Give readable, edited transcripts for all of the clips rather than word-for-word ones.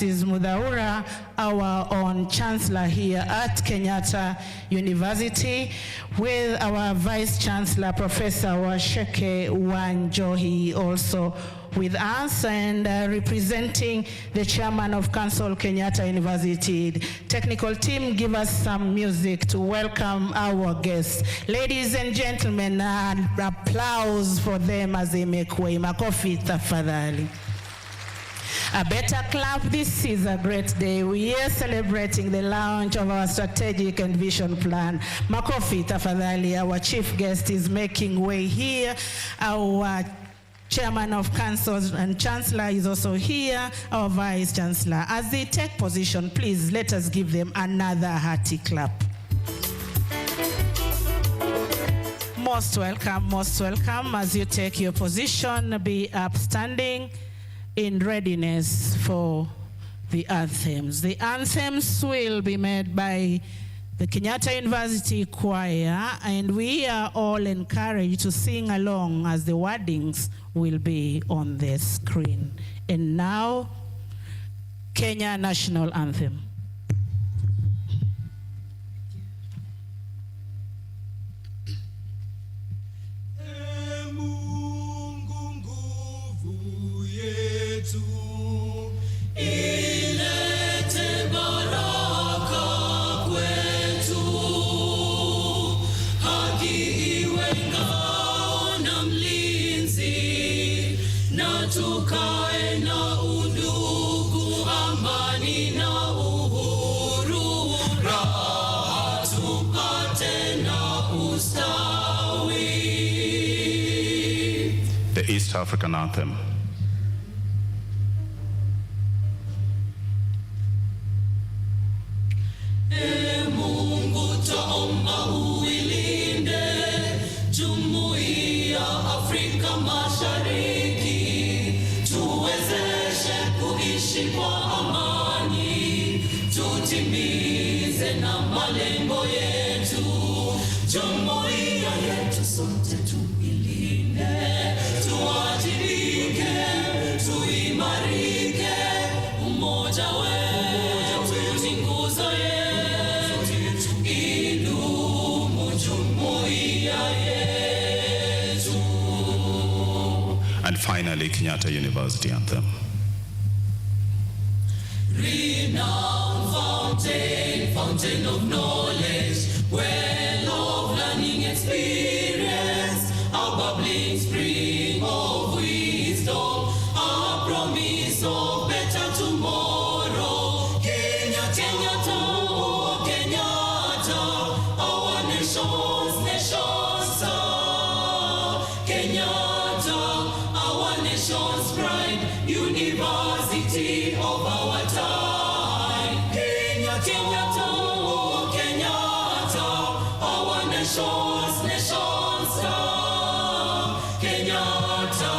Francis Mudaura, our own Chancellor here at Kenyatta University, with our Vice Chancellor, Professor Washeke Wanjohi, also with us, and representing the Chairman of Council, Kenyatta University. Technical team, give us some music to welcome our guests. Ladies and gentlemen, applause for them as they make way. Makofi tafadhali. A better clap. This is a great day. We are celebrating the launch of our strategic and vision plan. Makofi tafadhali. Our chief guest is making way here. Our Chairman of Council and Chancellor is also here, our Vice Chancellor. As they take position, please let us give them another hearty clap. Most welcome as you take your position. Be upstanding in readiness for the anthems. The anthems will be made by the Kenyatta University Choir, and we are all encouraged to sing along as the wordings will be on the screen. And now, Kenya National Anthem. The East African Anthem. And finally, Kenyatta University Anthem. Renowned fountain, fountain of knowledge, well of learning experience, a bubbling spring of wisdom, a promise of better tomorrow. Kenyatta, oh Kenyatta, our nation's star. Kenyatta, our nation's pride, university of our time. Kenyatta, oh Kenyatta, our nation's star. Kenyatta,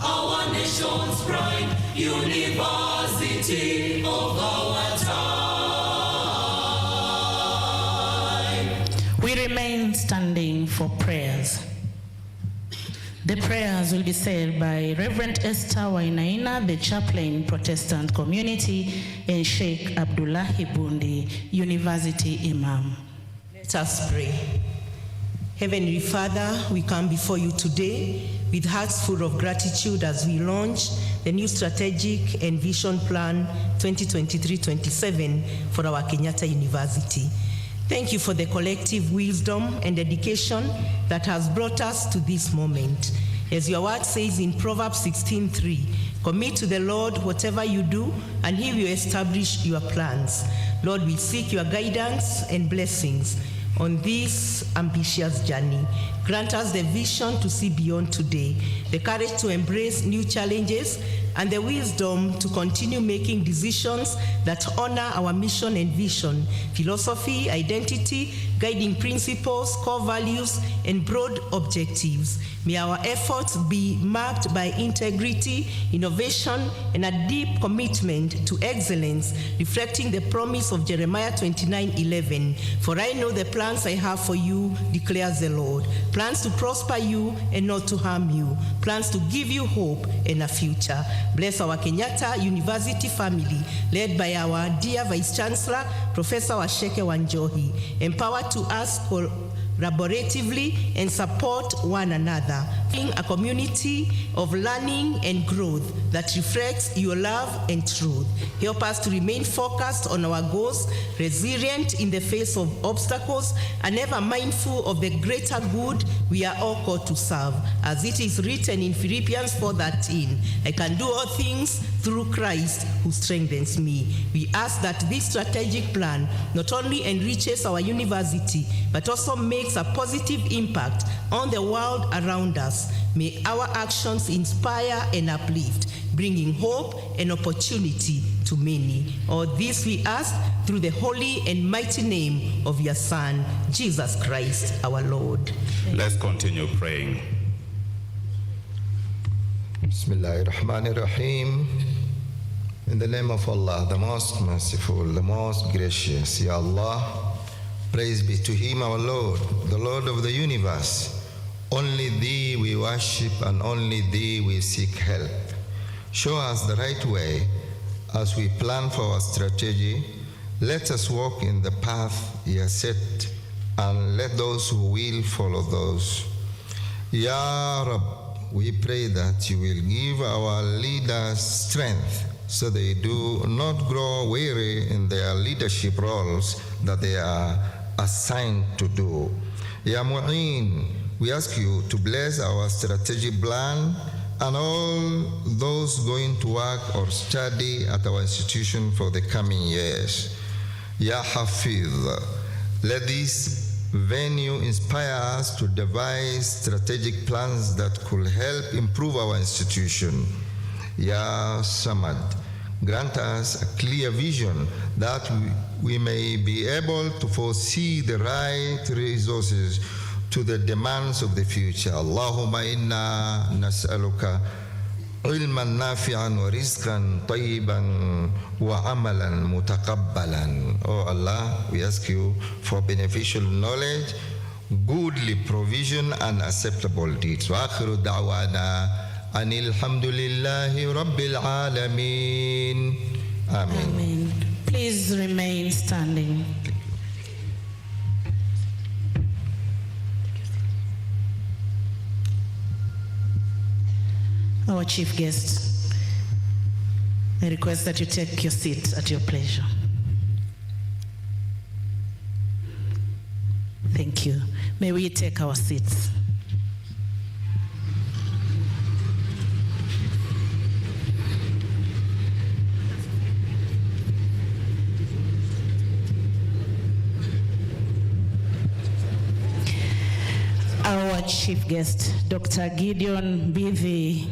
our nation's pride, university of our time. We remain standing for prayers. The prayers will be said by Reverend Esther Wainaina, the chaplain Protestant community, and Sheikh Abdullahi Bundi, University Imam. Let us pray. Heavenly Father, we come before you today with hearts full of gratitude as we launch the new strategic and vision plan 2023-27 for our Kenyatta University. Thank you for the collective wisdom and dedication that has brought us to this moment. As your word says in Proverbs 16:3, commit to the Lord whatever you do, and he will establish your plans. Lord, we seek your guidance and blessings on this ambitious journey. Grant us the vision to see beyond today, the courage to embrace new challenges, and the wisdom to continue making decisions that honor our mission and vision, philosophy, identity, guiding principles, core values, and broad objectives. May our efforts be marked by integrity, innovation, and a deep commitment to excellence, reflecting the promise of Jeremiah 29:11. For I know the plans I have for you, declares the Lord. Plans to prosper you and not to harm you. Plans to give you hope and a future. Bless our Kenyatta University family, led by our dear Vice Chancellor, Professor Washeke Wanjohi. Empower to us collaboratively and support one another, being a community of learning and growth that reflects your love and truth. Help us to remain focused on our goals, resilient in the face of obstacles, and ever mindful of the greater good we are all called to serve. As it is written in Philippians 4:13, I can do all things through Christ who strengthens me. We ask that this strategic plan not only enriches our university, but also makes a positive impact on the world around us. May our actions inspire and uplift, bringing hope and opportunity to many. All this we ask through the holy and mighty name of your Son, Jesus Christ, our Lord. Let's continue praying. Bismillahirrahmanirrahim. In the name of Allah, the most merciful, the most gracious, Ya Allah, praise be to Him, our Lord, the Lord of the universe. Only Thee we worship and only Thee we seek help. Show us the right way as we plan for our strategy. Let us walk in the path You have set, and let those who will follow those. Ya Rab, we pray that You will give our leaders strength so they do not grow weary in their leadership roles that they are assigned to do. Ya Mu'in, we ask You to bless our strategic plan and all those going to work or study at our institution for the coming years. Ya Hafiz, let this venue inspire us to devise strategic plans that could help improve our institution. Ya Samad, grant us a clear vision that we may be able to foresee the right resources to the demands of the future. Allahumma inna nas'aluka ilman nafi'an wa rizqan tayyiban wa amalan mutaqabbalan. Oh Allah, we ask You for beneficial knowledge, goodly provision, and acceptable deeds. Wa akhiru da'wana anil hamdulillahi rabbil alameen. Amen. Amen. Please remain standing. Our chief guest, I request that you take your seat at your pleasure. Thank you. May we take our seats. Our chief guest, Dr. Gideon Bithi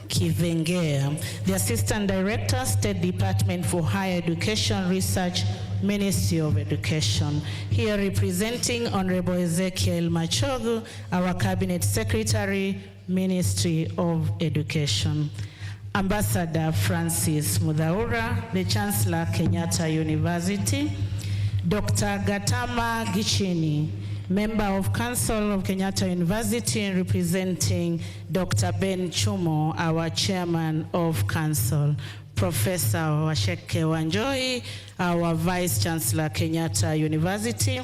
Kivengea, the Assistant Director, State Department for Higher Education Research, Ministry of Education. Here representing Honorable Ezekiel Machogu, our Cabinet Secretary, Ministry of Education. Ambassador Francis Mudhaura, the Chancellor, Kenyatta University. Dr. Gatama Gichini, Member of Council of Kenyatta University, representing Dr. Ben Chumo, our Chairman of Council. Professor Washeke Wanjohi, our Vice Chancellor, Kenyatta University.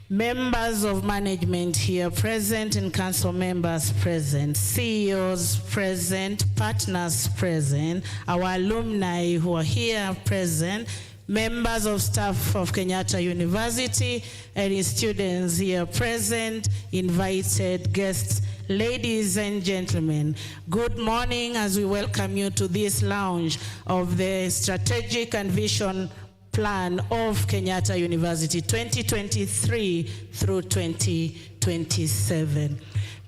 Members of management here present and council members present, CEOs present, partners present, our alumni who are here present, members of staff of Kenyatta University, and students here present, invited guests, ladies and gentlemen. Good morning as we welcome you to this lounge of the Strategic and Vision Plan of Kenyatta University 2023 through 2027.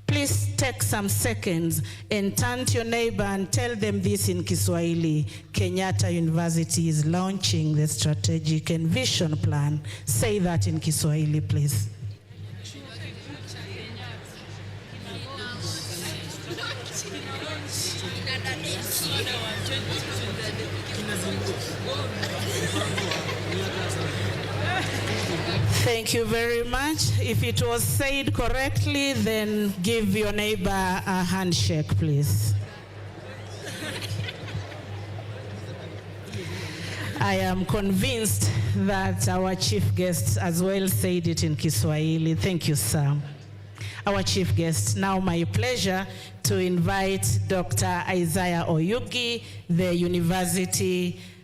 Please take some seconds and turn to your neighbor and tell them this in Kiswahili. Kenyatta University is launching the strategic and vision plan. Say that in Kiswahili, please. Thank you very much. If it was said correctly, then give your neighbor a handshake, please. I am convinced that our chief guest as well said it in Kiswahili. Thank you, sir. Our chief guest, now my pleasure to invite Dr. Isaiah Oyugi,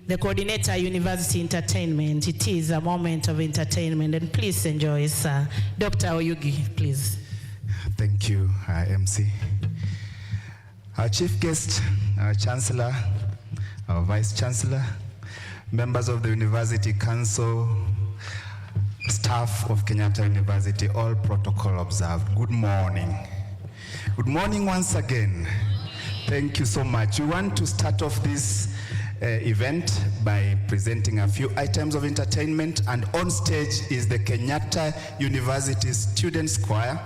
the coordinator, University Entertainment. It is a moment of entertainment, and please enjoy, sir. Dr. Oyugi, please. Thank you, MC. Our chief guest, our Chancellor, our Vice Chancellor, members of the University Council, staff of Kenyatta University, all protocol observed. Good morning. Good morning once again. Thank you so much. We want to start off this event by presenting a few items of entertainment, and on stage is the Kenyatta University Students Choir.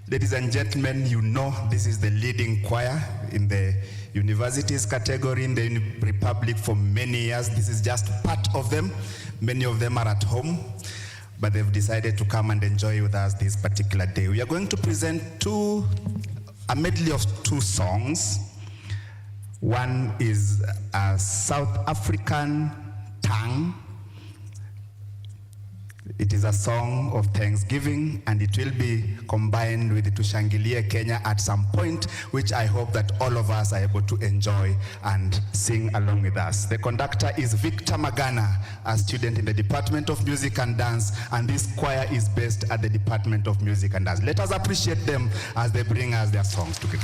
Ladies and gentlemen, you know this is the leading choir in the universities category in the Republic for many years. This is just part of them. Many of them are at home, but they've decided to come and enjoy with us this particular day. We are going to present a medley of two songs. One is a South African tongue. It is a song of thanksgiving, and it will be combined with the Tushangilie Kenya at some point, which I hope that all of us are able to enjoy and sing along with us. The conductor is Victor Magana, a student in the Department of Music and Dance, and this choir is based at the Department of Music and Dance. Let us appreciate them as they bring us their songs together.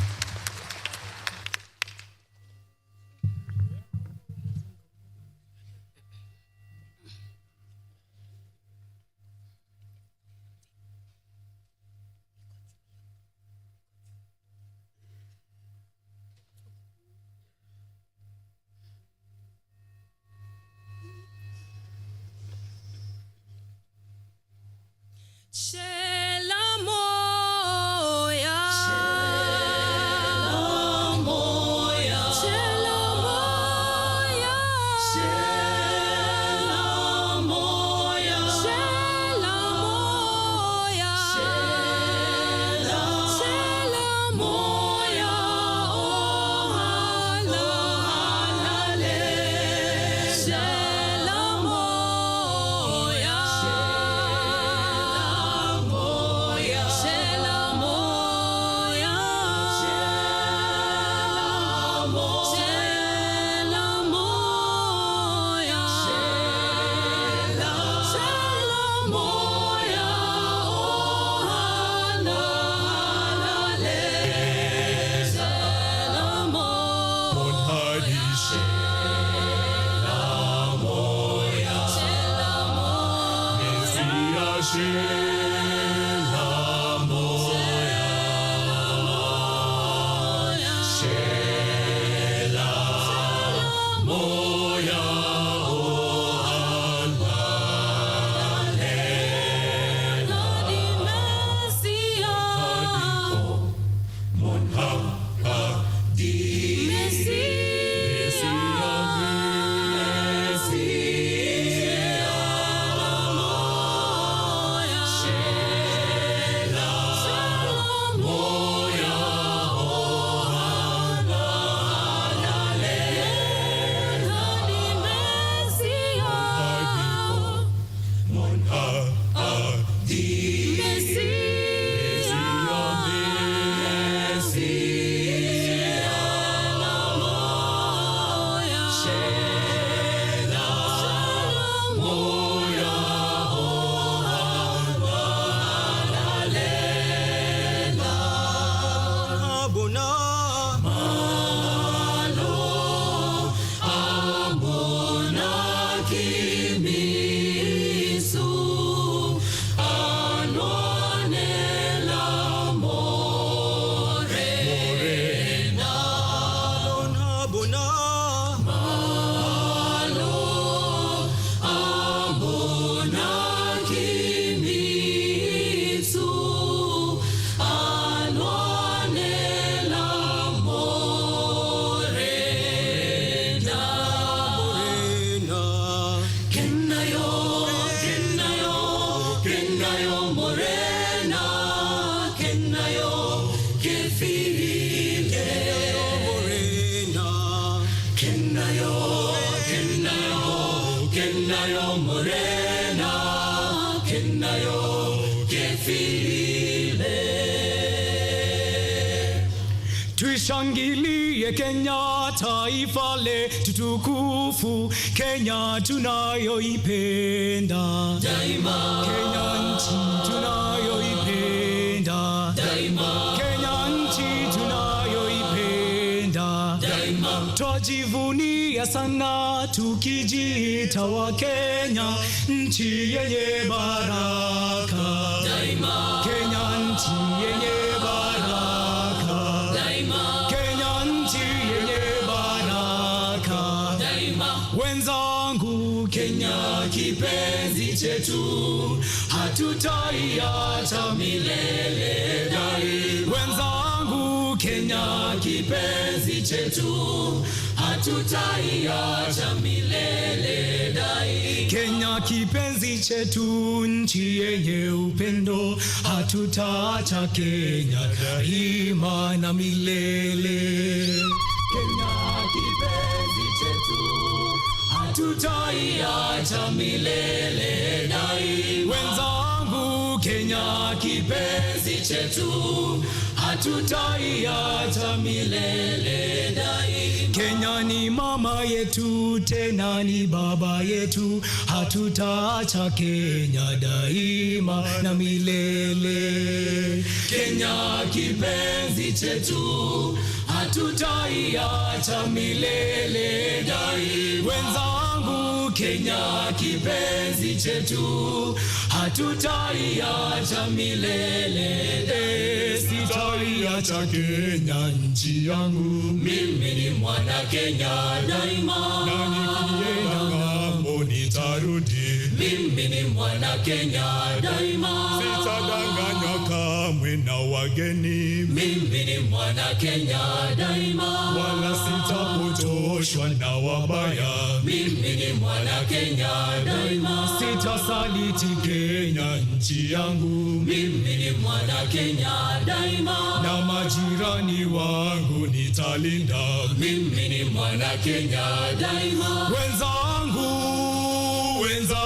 Kenayo morena, kenayo kefile. Tuishangilie Kenya, taifa letu tukufu, Kenya tunayoipenda Daima, Kenya nchi tunayoipenda daima, Kenya nchi tunayoipenda daima, twajivunia sana tukijiita wa Kenya, nchi yenye baraka daima, Kenya nchi yenye baraka daima, Kenya nchi yenye baraka daima. wenzangu, Kenya kipenzi chetu, hatutaiacha milele daima. wenzangu, Kenya kipenzi chetu, hatutaiacha milele daima. Kenya kipenzi chetu, nchi yenye upendo, hatutaacha Kenya daima na milele. Kenya kipenzi chetu, hatutaiacha milele daima. Wenzangu, Kenya Kipenzi chetu, hatutaiacha milele daima. Kenya ni mama yetu, tena ni baba yetu, hatutaacha Kenya daima na milele. Kenya kipenzi chetu, hatutaiacha milele daima. Wenzangu, Kenya kipenzi chetu, hatutaiacha milele daima. sitaiacha Kenya nchi yangu, Mimi ni mwana Kenya daima, na nikienda ng'ambo nitarudi. mimi ni mwana Kenya daima, Sitadanganywa kamwe na wageni, mimi ni mwana Kenya daima, wala sitapotoshwa na wabaya. mimi ni mwana Kenya daima, Sitasaliti Kenya nchi yangu, mimi ni mwana Kenya daima, na majirani wangu nitalinda. mimi ni mwana Kenya daima. Wenzangu, Kenya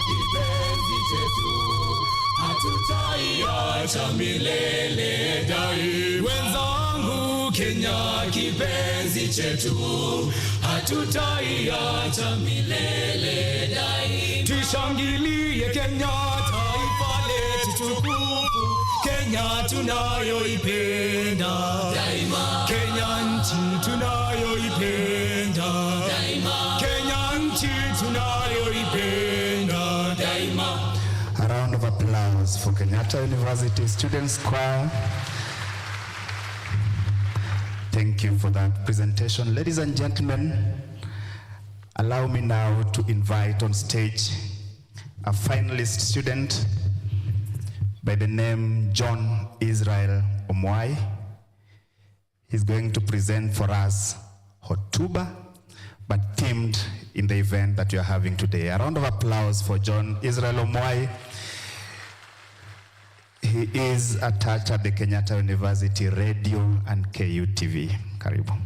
kipenzi chetu, hatutaiacha milele daima. wenzangu, Kenya kipenzi chetu, hatutaiacha milele daima. tushangilie Kenya, taifa letu tukufu, Kenya tunayoipenda Daima, Kenya nchi tunayoipenda daima, Kenya nchi tunayoipenda. daima. A round of applause for Kenyatta University Students Choir. Thank you for that presentation. Ladies and gentlemen, allow me now to invite on stage a finalist student by the name John Israel Omwai. He's going to present for us Hotuba, but themed in the event that we are having today. A round of applause for John Israel Omwai. He is attached at the Kenyatta University Radio and KUTV. Karibu.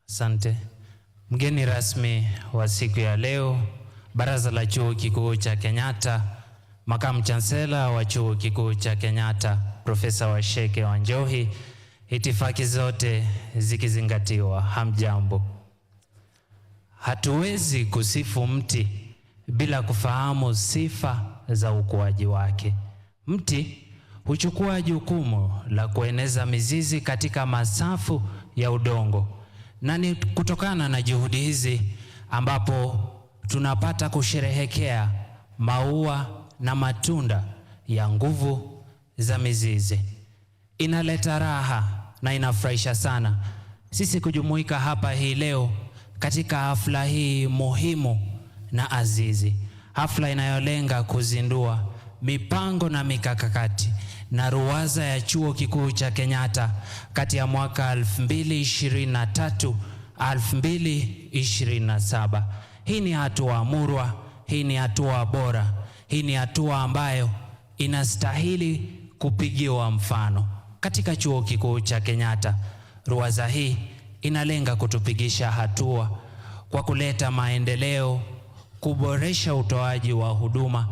Asante. Mgeni rasmi wa siku ya leo, Baraza la Chuo Kikuu cha Kenyatta, Makamu Chancellor wa Chuo Kikuu cha Kenyatta, Profesa Washeke Wanjohi, itifaki zote zikizingatiwa, hamjambo. Hatuwezi kusifu mti bila kufahamu sifa za ukuaji wake. Mti huchukua jukumu la kueneza mizizi katika masafu ya udongo, na ni kutokana na juhudi hizi ambapo tunapata kusherehekea maua na matunda ya nguvu za mizizi. Inaleta raha na inafurahisha sana sisi kujumuika hapa hii leo katika hafla hii muhimu na azizi, hafla inayolenga kuzindua mipango na mikakati na ruwaza ya Chuo Kikuu cha Kenyatta kati ya mwaka 2023 2027. Hii ni hatua murwa, hii ni hatua bora, hii ni hatua ambayo inastahili kupigiwa mfano. Katika chuo kikuu cha Kenyatta, ruwaza hii inalenga kutupigisha hatua kwa kuleta maendeleo, kuboresha utoaji wa huduma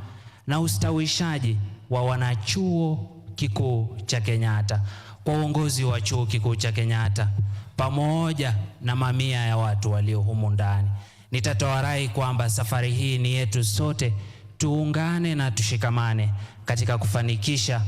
na ustawishaji wa wanachuo kikuu cha Kenyatta. Kwa uongozi wa chuo kikuu cha Kenyatta pamoja na mamia ya watu walio humu ndani, nitatoa rai kwamba safari hii ni yetu sote. Tuungane na tushikamane katika kufanikisha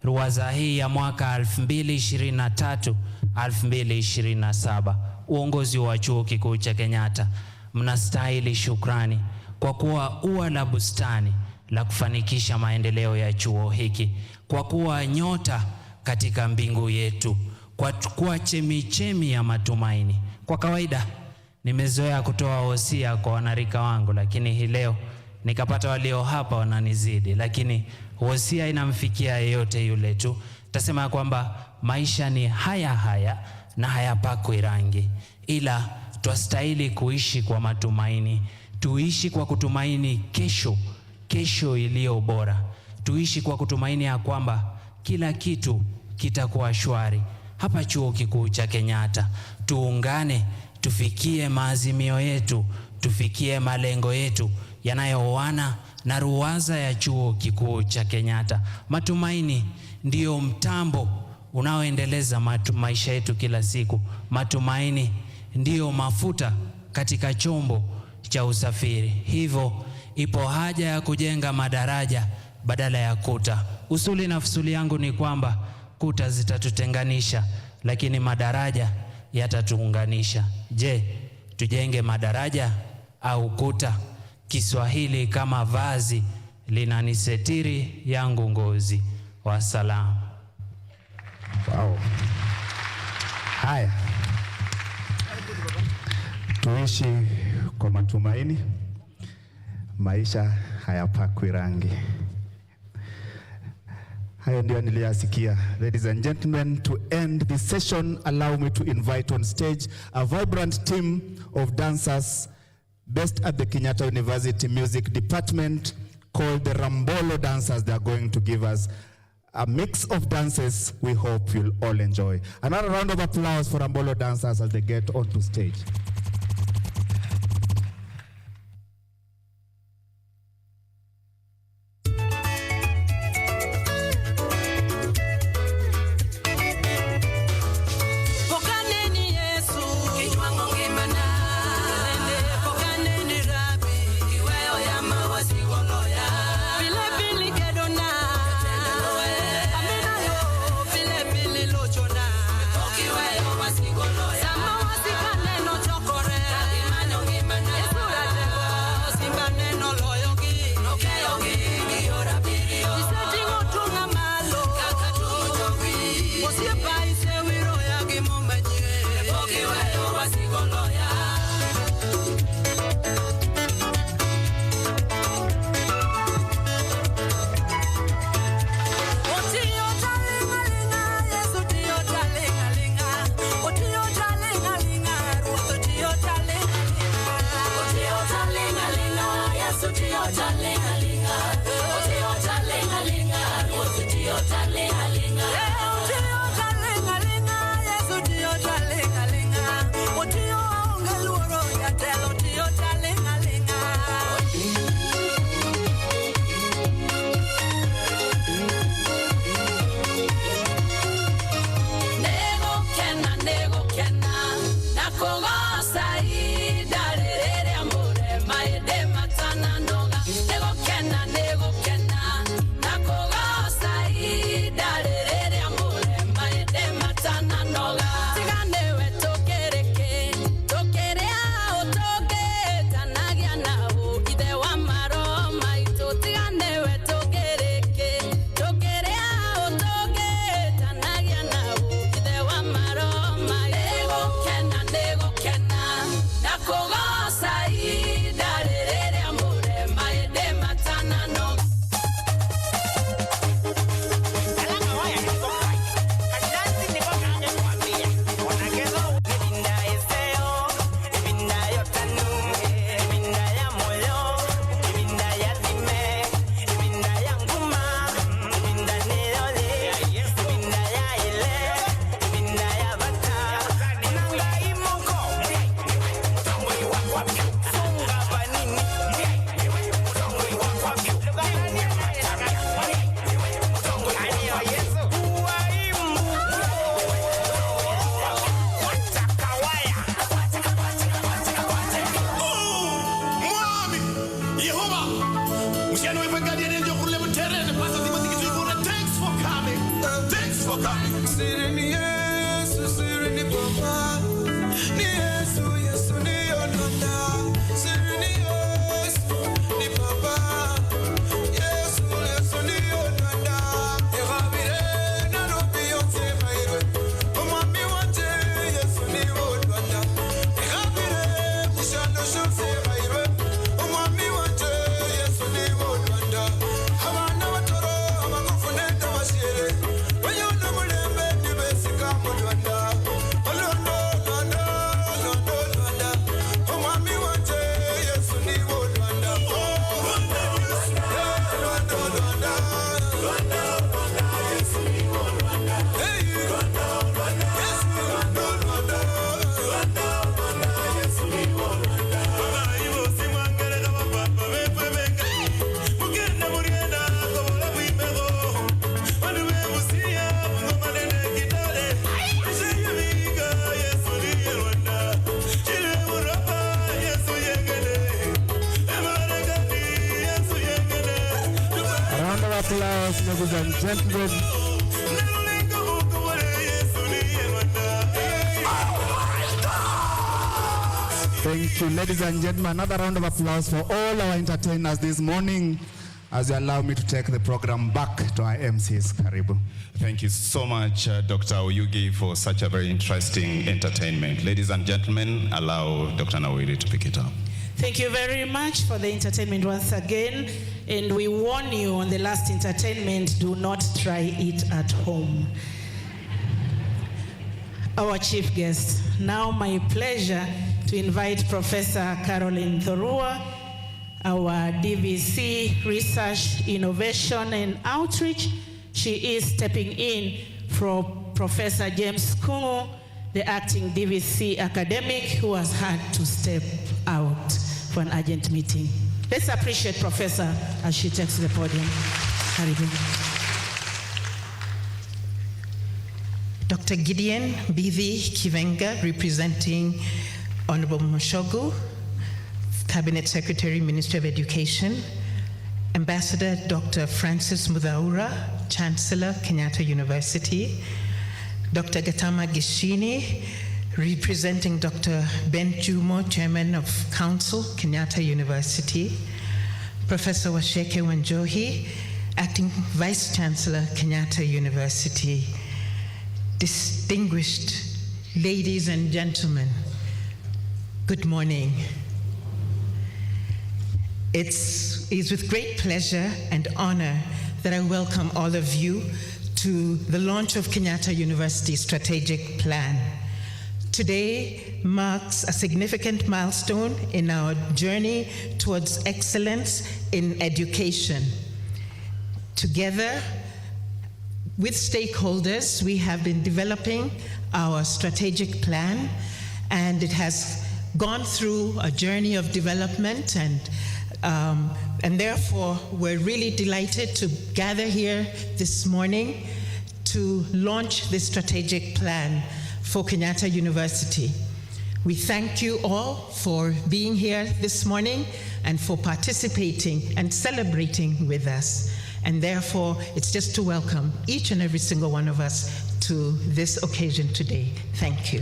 ruwaza hii ya mwaka 2023-2027. Uongozi wa chuo kikuu cha Kenyatta mnastahili shukrani kwa kuwa ua la bustani la kufanikisha maendeleo ya chuo hiki, kwa kuwa nyota katika mbingu yetu, kwa kuwa chemichemi ya matumaini. Kwa kawaida nimezoea kutoa wosia kwa wanarika wangu, lakini hii leo nikapata walio hapa wananizidi, lakini wosia inamfikia yeyote yule tu. Tasema kwamba maisha ni haya haya na hayapakwi rangi, ila twastahili kuishi kwa matumaini. Tuishi kwa kutumaini kesho iliyo bora. Tuishi kwa kutumaini ya kwamba kila kitu kitakuwa shwari. Hapa chuo kikuu cha Kenyatta tuungane, tufikie maazimio yetu, tufikie malengo yetu yanayoana na ruwaza ya chuo kikuu cha Kenyatta. Matumaini ndiyo mtambo unaoendeleza maisha yetu kila siku. Matumaini ndiyo mafuta katika chombo cha usafiri. Hivyo ipo haja ya kujenga madaraja badala ya kuta. Usuli na fusuli yangu ni kwamba kuta zitatutenganisha, lakini madaraja yatatuunganisha. Je, tujenge madaraja au kuta? Kiswahili kama vazi linanisitiri yangu ngozi. Wasalamu. Wow. Haya. Tuishi kwa matumaini. Maisha hayapakwi rangi. Hayo ndio niliyasikia. Ladies and gentlemen, to end this session, allow me to invite on stage a vibrant team of dancers based at the Kenyatta University Music Department called the Rambolo Dancers. They are going to give us a mix of dances we hope you'll all enjoy. Another round of applause for Rambolo Dancers as they get onto stage. Sama wasikane no choko applause, ladies and gentlemen. Thank you, ladies and gentlemen. Another round of applause for all our entertainers this morning as you allow me to take the program back to our MCs. Karibu. Thank you so much, Dr. Oyugi, for such a very interesting entertainment. Ladies and gentlemen, allow Dr. Nawiri to pick it up. Thank you very much for the entertainment once again. And we warn you on the last entertainment, do not try it at home. Our chief guest. Now my pleasure to invite Professor Caroline Thorua, our DVC Research, Innovation and Outreach. She is stepping in for Professor James Kungu, the acting DVC academic who has had to step out for an urgent meeting. Let's appreciate Professor as she takes the podium. Dr. Gideon Bithi Kivenga, representing Honorable Machogu, Cabinet Secretary, Ministry of Education, Ambassador Dr. Francis Mudhaura, Chancellor, Kenyatta University, Dr. Gatama Gishini, representing Dr. Ben Jumo, Chairman of Council, Kenyatta University, Professor Washeke Wanjohi, Acting Vice Chancellor, Kenyatta University, distinguished ladies and gentlemen, good morning. It is with great pleasure and honor that I welcome all of you to the launch of Kenyatta University's strategic plan. Today marks a significant milestone in our journey towards excellence in education. Together with stakeholders, we have been developing our strategic plan, and it has gone through a journey of development, and therefore we're really delighted to gather here this morning to launch this strategic plan for Kenyatta University. We thank you all for being here this morning and for participating and celebrating with us. And therefore, it's just to welcome each and every single one of us to this occasion today. Thank you.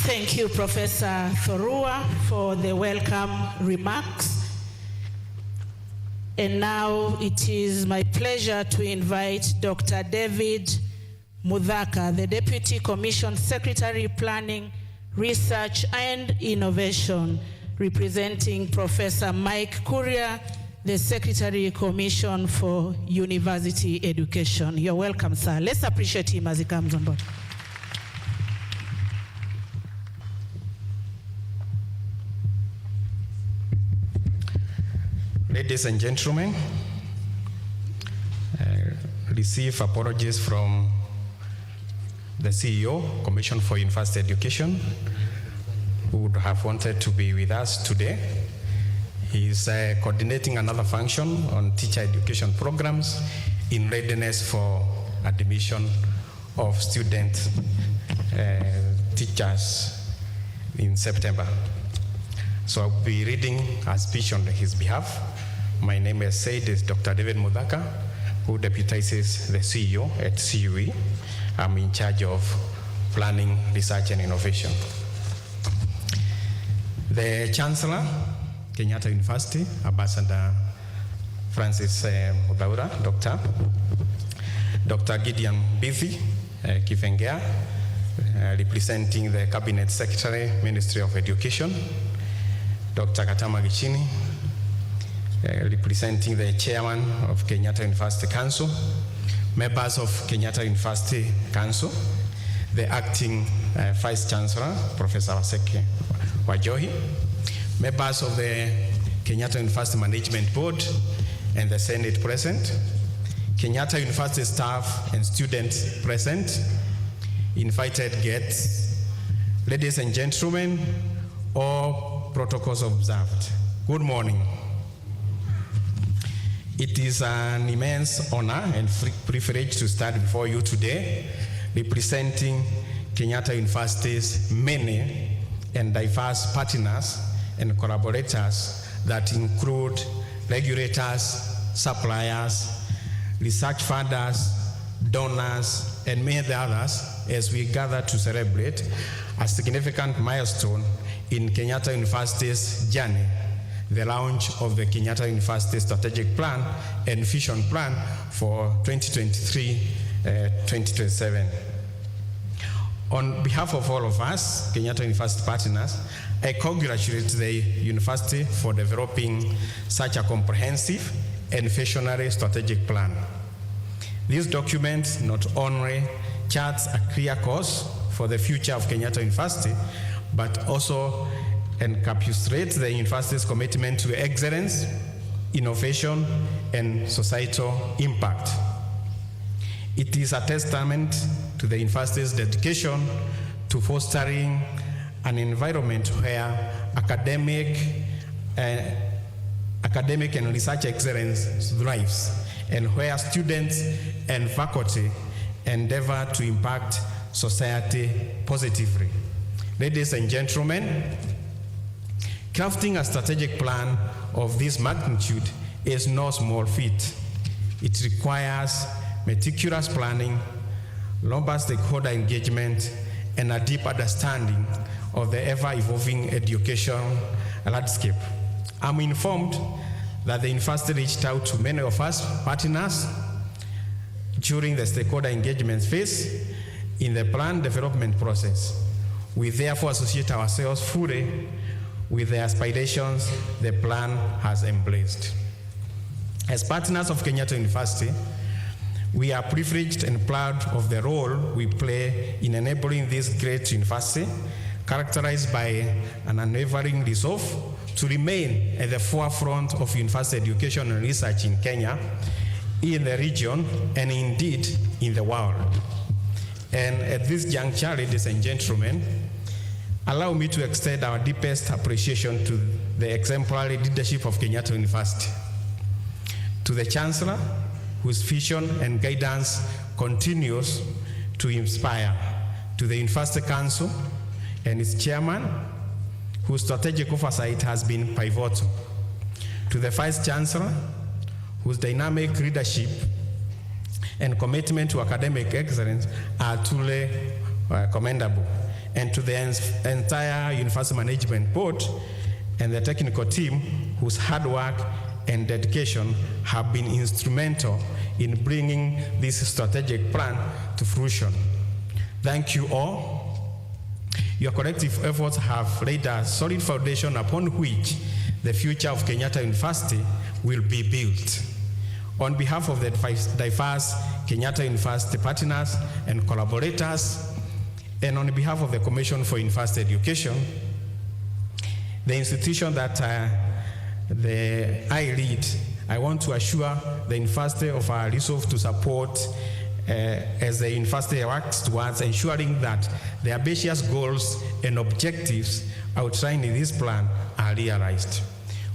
Thank you, Professor Thorua, for the welcome remarks. And now it is my pleasure to invite Dr. David Mudhaka, the Deputy Commission Secretary, Planning, Research and Innovation, representing Professor Mike Kuria, the Secretary Commission for University Education. You're welcome, sir. Let's appreciate him as he comes on board. Ladies and gentlemen, receive apologies from the CEO, Commission for University Education, who would have wanted to be with us today. He is coordinating another function on teacher education programs in readiness for admission of student teachers in September. So I'll be reading a speech on his behalf. My name, as said, is Dr. David Mudhaka, who deputizes the CEO at CUE. I'm in charge of planning, research, and innovation. The Chancellor, Kenyatta University, Ambassador Francis Mudhaura, Dr. Gideon Bithi Kivenga, representing the Cabinet Secretary, Ministry of Education, Dr. Gatama Gishini, representing the Chairman of Kenyatta University Council, members of Kenyatta University Council, the Acting Vice Chancellor, Professor Washeke Wanjohi, members of the Kenyatta University Management Board and the Senate present, Kenyatta University staff and students present, invited guests, ladies and gentlemen, all protocols observed. Good morning. It is an immense honor and privilege to stand before you today, representing Kenyatta University's many and diverse partners and collaborators that include regulators, suppliers, research funders, donors, and many others as we gather to celebrate a significant milestone in Kenyatta University's journey, the launch of the Kenyatta University Strategic Plan and Vision Plan for 2023-2027. On behalf of all of us, Kenyatta University partners, I congratulate the university for developing such a comprehensive and visionary strategic plan. This document not only charts a clear course for the future of Kenyatta University, but also encapsulates the university's commitment to excellence, innovation, and societal impact. It is a testament to the university's dedication to fostering an environment where academic and research excellence thrives, and where students and faculty endeavor to impact society positively. Ladies and gentlemen, crafting a strategic plan of this magnitude is no small feat. It requires meticulous planning, robust stakeholder engagement, and a deep understanding of the ever-evolving education landscape. I'm informed that the university reached out to many of us partners during the stakeholder engagement phase in the plan development process. We therefore associate ourselves fully with the aspirations the plan has embraced. As partners of Kenyatta University, we are privileged and proud of the role we play in enabling this great university, characterized by an unwavering resolve to remain at the forefront of university education and research in Kenya, in the region, and indeed in the world. And at this juncture, ladies and gentlemen, allow me to extend our deepest appreciation to the exemplary leadership of Kenyatta University, to the Chancellor, whose vision and guidance continues to inspire, to the University Council and its chairman, whose strategic oversight has been pivotal, to the Vice Chancellor, whose dynamic leadership and commitment to academic excellence are truly commendable, and to the entire University Management Board and the technical team, whose hard work and dedication have been instrumental in bringing this strategic plan to fruition. Thank you all. Your collective efforts have laid a solid foundation upon which the future of Kenyatta University will be built. On behalf of the diverse Kenyatta University partners and collaborators, and on behalf of the Commission for University Education, the institution that I lead, I want to assure the university of our resolve to support as the university works towards ensuring that the ambitious goals and objectives outlined in this plan are realized.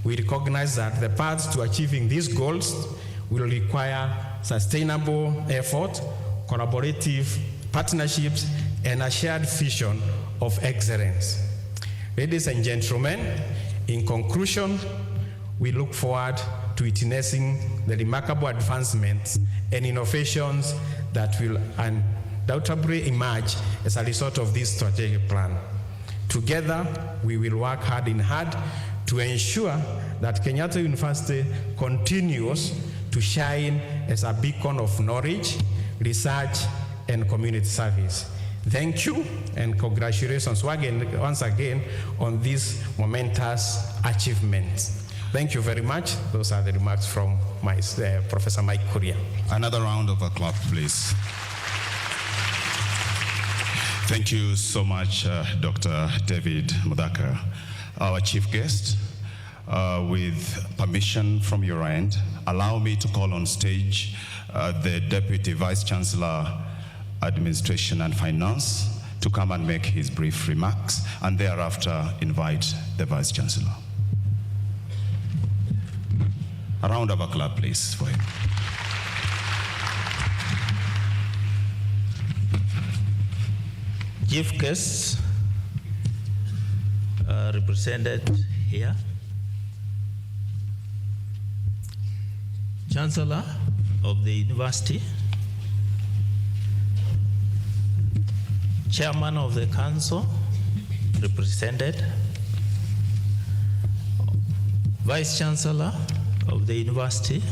We recognize that the path to achieving these goals will require sustainable effort, collaborative partnerships, and a shared vision of excellence. Ladies and gentlemen, in conclusion, we look forward to witnessing the remarkable advancements and innovations that will undoubtedly emerge as a result of this strategic plan. Together, we will work hand in hand to ensure that Kenyatta University continues to shine as a beacon of knowledge, research, and community service. Thank you, and congratulations once again on this momentous achievement. Thank you very much. Those are the remarks from my Professor Mike Kuria. Another round of applause, please. Thank you so much, Dr. David Mudhaka. Our chief guest, with permission from your end, allow me to call on stage the Deputy Vice Chancellor, Administration and Finance, to come and make his brief remarks, and thereafter invite the Vice Chancellor. A round of applause, please, for him. Chief guests represented here, Chancellor of the University, Chairman of the Council, represented, Vice Chancellor of the University.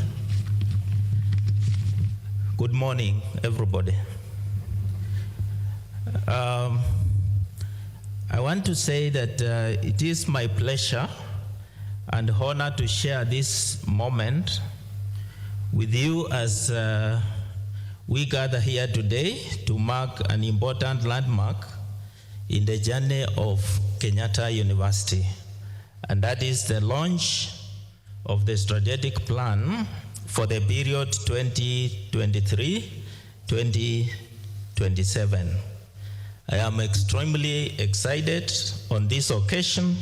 Good morning, everybody. I want to say that it is my pleasure and honor to share this moment with you as we gather here today to mark an important landmark in the journey of Kenyatta University, and that is the launch of the strategic plan for the period 2023-2027. I am extremely excited on this occasion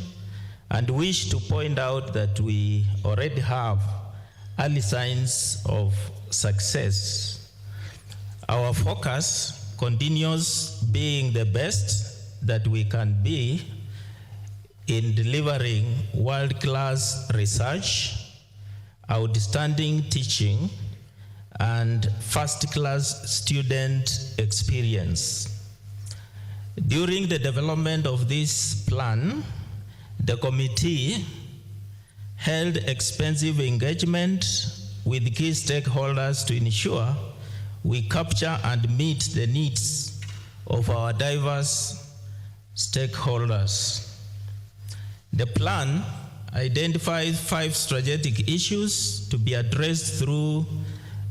and wish to point out that we already have early signs of success. Our focus continues being the best that we can be in delivering world-class research, outstanding teaching, and first-class student experience. During the development of this plan, the committee held extensive engagement with key stakeholders to ensure we capture and meet the needs of our diverse stakeholders. The plan identifies 5 strategic issues to be addressed through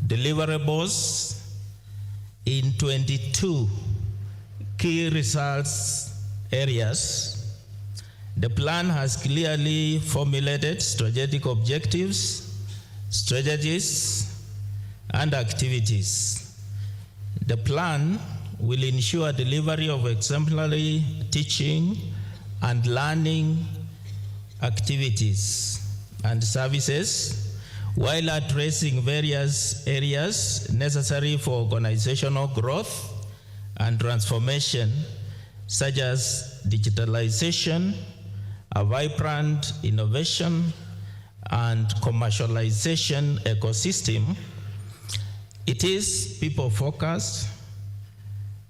deliverables in 22 key results areas. The plan has clearly formulated strategic objectives, strategies, and activities. The plan will ensure delivery of exemplary teaching and learning activities and services while addressing various areas necessary for organizational growth and transformation, such as digitalization, a vibrant innovation and commercialization ecosystem. It is people-focused.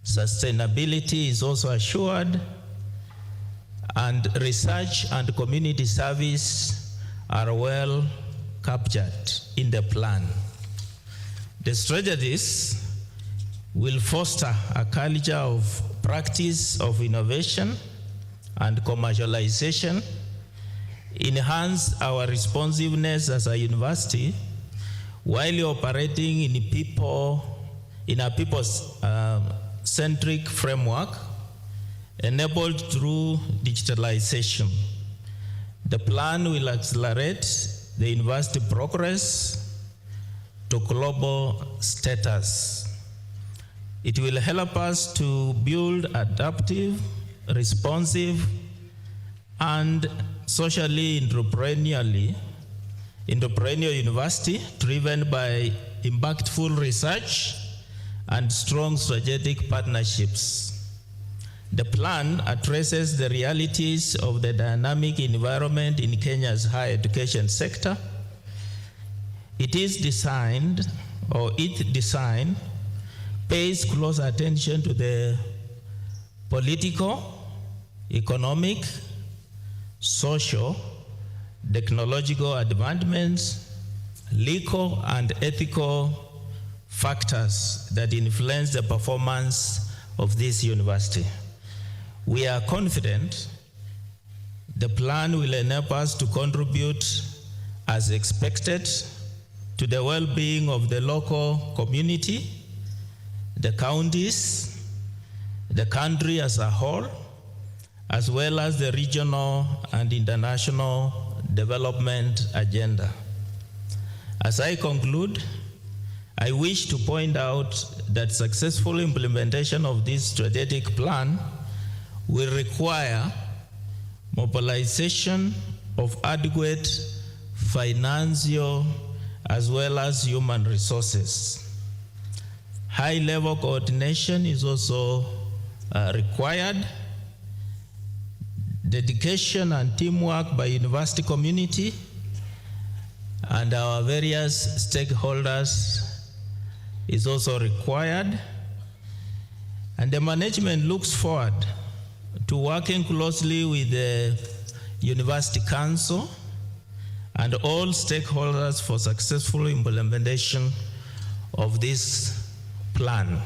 Sustainability is also assured, and research and community service are well captured in the plan. The strategies will foster a culture of practice of innovation and commercialization, enhance our responsiveness as a university while operating in a people-centric framework enabled through digitalization. The plan will accelerate the university progress to global status. It will help us to build adaptive, responsive, and socially entrepreneurial university driven by impactful research and strong strategic partnerships. The plan addresses the realities of the dynamic environment in Kenya's higher education sector. Its design pays close attention to the political, economic, social, technological advancements, legal and ethical factors that influence the performance of this university. We are confident the plan will enable us to contribute as expected to the well-being of the local community, the counties, the country as a whole, as well as the regional and international development agenda. As I conclude, I wish to point out that successful implementation of this strategic plan will require mobilization of adequate financial as well as human resources. High-level coordination is also required. Dedication and teamwork by university community and our various stakeholders is also required. And the management looks forward to working closely with the University Council and all stakeholders for successful implementation of this plan.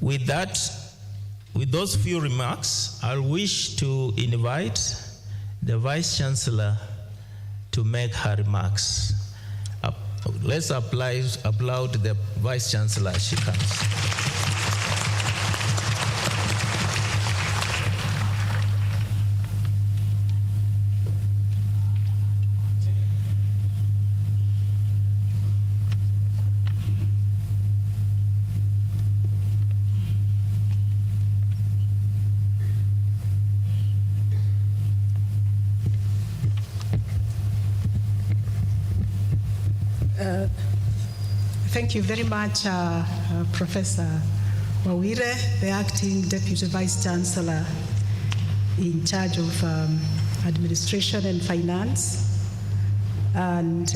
With those few remarks, I wish to invite the Vice Chancellor to make her remarks. Let's applaud the Vice Chancellor as she comes. Thank you very much, Professor Wawire, the Acting Deputy Vice Chancellor in charge of Administration and Finance. And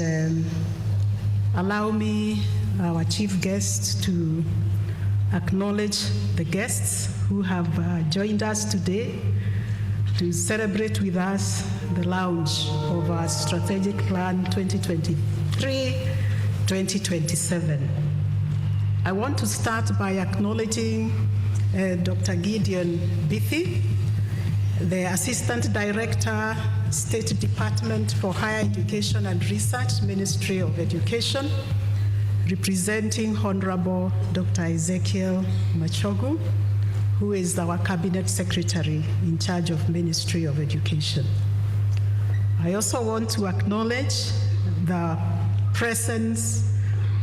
allow me, our chief guest, to acknowledge the guests who have joined us today to celebrate with us the launch of our Strategic Plan 2023-2027. I want to start by acknowledging Dr. Gideon Bithi, the Assistant Director, State Department for Higher Education and Research, Ministry of Education, representing Honorable Dr. Ezekiel Machogu, who is our Cabinet Secretary in charge of Ministry of Education. I also want to acknowledge the presence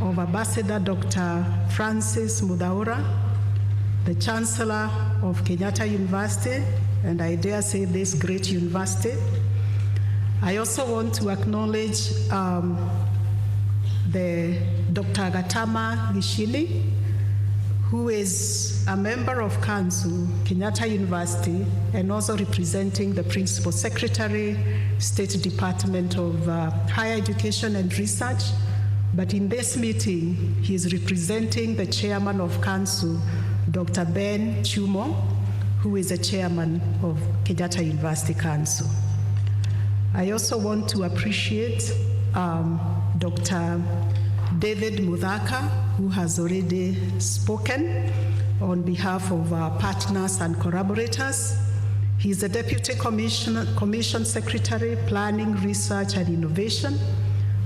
of Ambassador Dr. Francis Mudaura, the Chancellor of Kenyatta University, and I dare say this great university. I also want to acknowledge the Dr. Gatama Gishini, who is a member of Council, Kenyatta University, and also representing the Principal Secretary, State Department of Higher Education and Research. But in this meeting, he is representing the Chairman of Council, Dr. Ben Chumo, who is the Chairman of Kenyatta University Council. I also want to appreciate Dr. David Mudhaka, who has already spoken on behalf of our partners and collaborators. He is the Deputy Commission Secretary, Planning, Research and Innovation.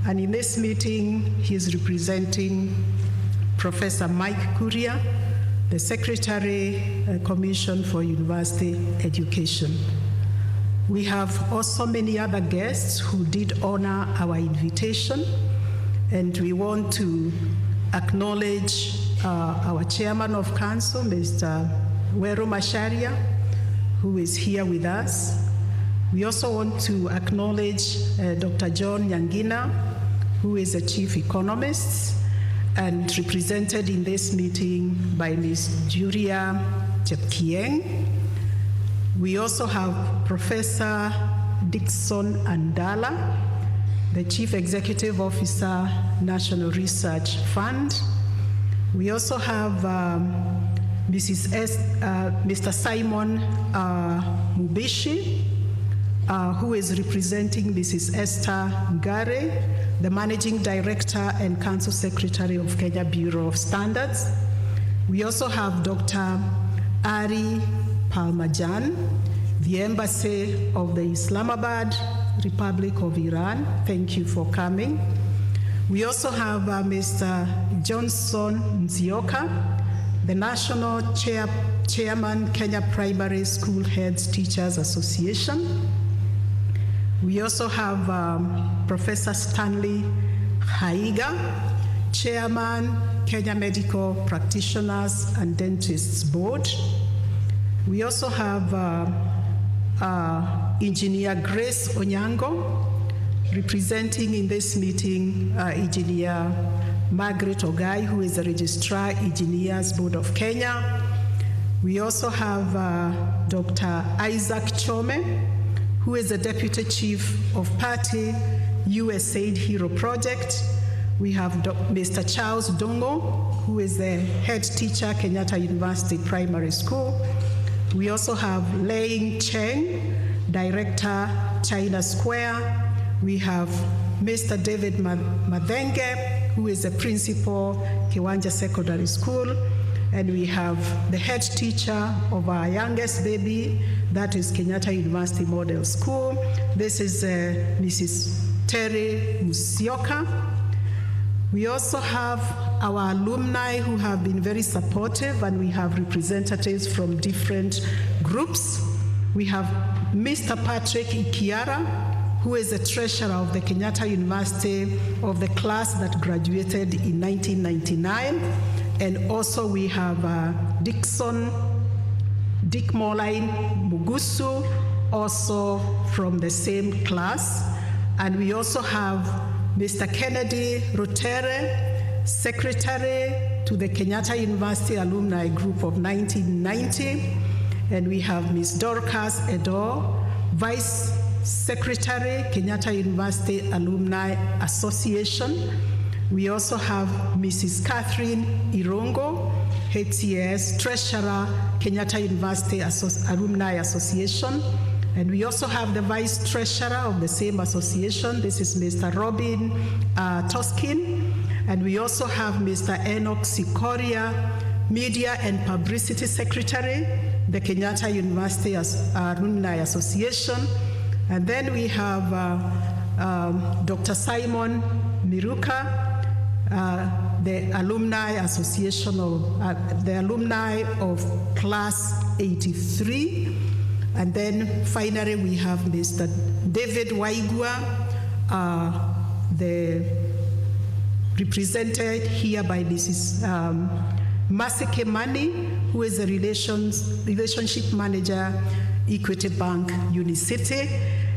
And in this meeting, he is representing Professor Mike Kuria, the Secretary, Commission for University Education. We have also many other guests who did honor our invitation, and we want to acknowledge our Chairman of Council, Mr. Wero Masharia, who is here with us. We also want to acknowledge Dr. John Nyangina, who is a Chief Economist, and represented in this meeting by Ms. Julia Chepkieng. We also have Professor Dixon Andala, the Chief Executive Officer, National Research Fund. We also have Mr. Simon Mubishi, who is representing Mrs. Esther Ngare, the Managing Director and Council Secretary of Kenya Bureau of Standards. We also have Dr. Ari Palmajan, the Embassy of the Islamabad, Republic of Iran. Thank you for coming. We also have Mr. Johnson Nzioka, the National Chairman, Kenya Primary School Heads Teachers Association. We also have Professor Stanley Haiga, Chairman, Kenya Medical Practitioners and Dentists Board. We also have Engineer Grace Onyango, representing in this meeting Engineer Margaret Ogai, who is the Registrar Engineers Board of Kenya. We also have Dr. Isaac Chome, who is the Deputy Chief of Party, USAID Hero Project. We have Mr. Charles Dongo, who is the head teacher, Kenyatta University Primary School. We also have Ling Cheng, director, China Square. We have Mr. David Madenge, who is the principal, Kiwanja Secondary School. And we have the head teacher of our youngest baby, that is Kenyatta University Model School. This is Mrs. Terry Musioka. We also have our alumni who have been very supportive, and we have representatives from different groups. We have Mr. Patrick Ikiara, who is the treasurer of the Kenyatta University of the class that graduated in 1999. And also we have Dick Moline Mugusu, also from the same class. And we also have Mr. Kennedy Rotere, secretary to the Kenyatta University Alumni Group of 1990. And we have Ms. Dorcas Edo, vice secretary, Kenyatta University Alumni Association. We also have Mrs. Catherine Irongo, HCS treasurer, Kenyatta University Alumni Association. And we also have the vice treasurer of the same association. This is Mr. Robin Toskin. And we also have Mr. Enoch Sikoria, media and publicity secretary, the Kenyatta University Alumni Association. And then we have Dr. Simon Miruka, the Alumni Association of, the alumni of Class 83. And then finally we have Mr. David Waigua, represented here by Mrs. Masike Mani, who is the relationship manager, Equity Bank, Unicity.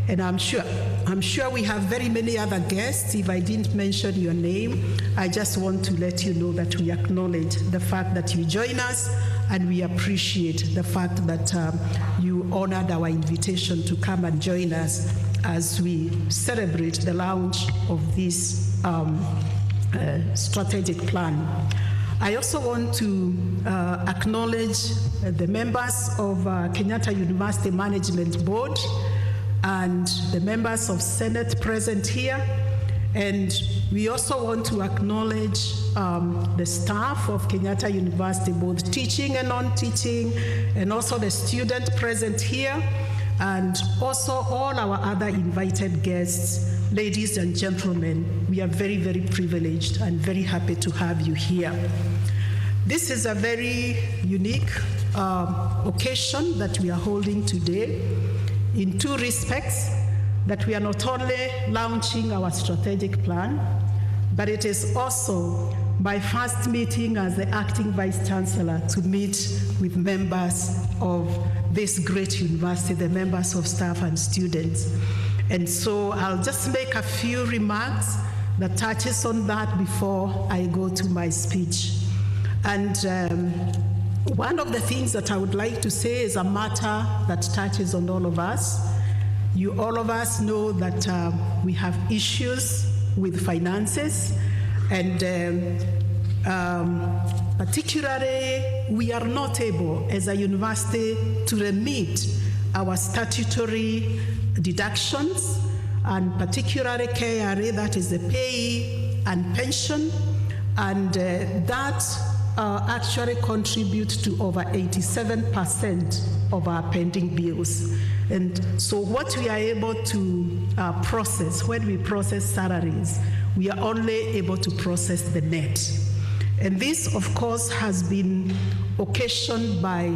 And I'm sure we have very many other guests. If I didn't mention your name, I just want to let you know that we acknowledge the fact that you join us, and we appreciate the fact that you honored our invitation to come and join us as we celebrate the launch of this strategic plan. I also want to acknowledge the members of Kenyatta University Management Board and the members of Senate present here. And we also want to acknowledge the staff of Kenyatta University, both teaching and non-teaching, and also the student present here, and also all our other invited guests. Ladies and gentlemen, we are very, very privileged and very happy to have you here. This is a very unique occasion that we are holding today in two respects, that we are not only launching our strategic plan, but it is also my first meeting as the acting Vice Chancellor to meet with members of this great university, the members of staff and students. And so I'll just make a few remarks that touches on that before I go to my speech. And one of the things that I would like to say is a matter that touches on all of us. All of us know that we have issues with finances, and particularly we are not able as a university to remit our statutory deductions, and particularly KRA, that is the pay and pension, and that actually contribute to over 87% of our pending bills. And so what we are able to process, when we process salaries, we are only able to process the net. And this, of course, has been occasioned by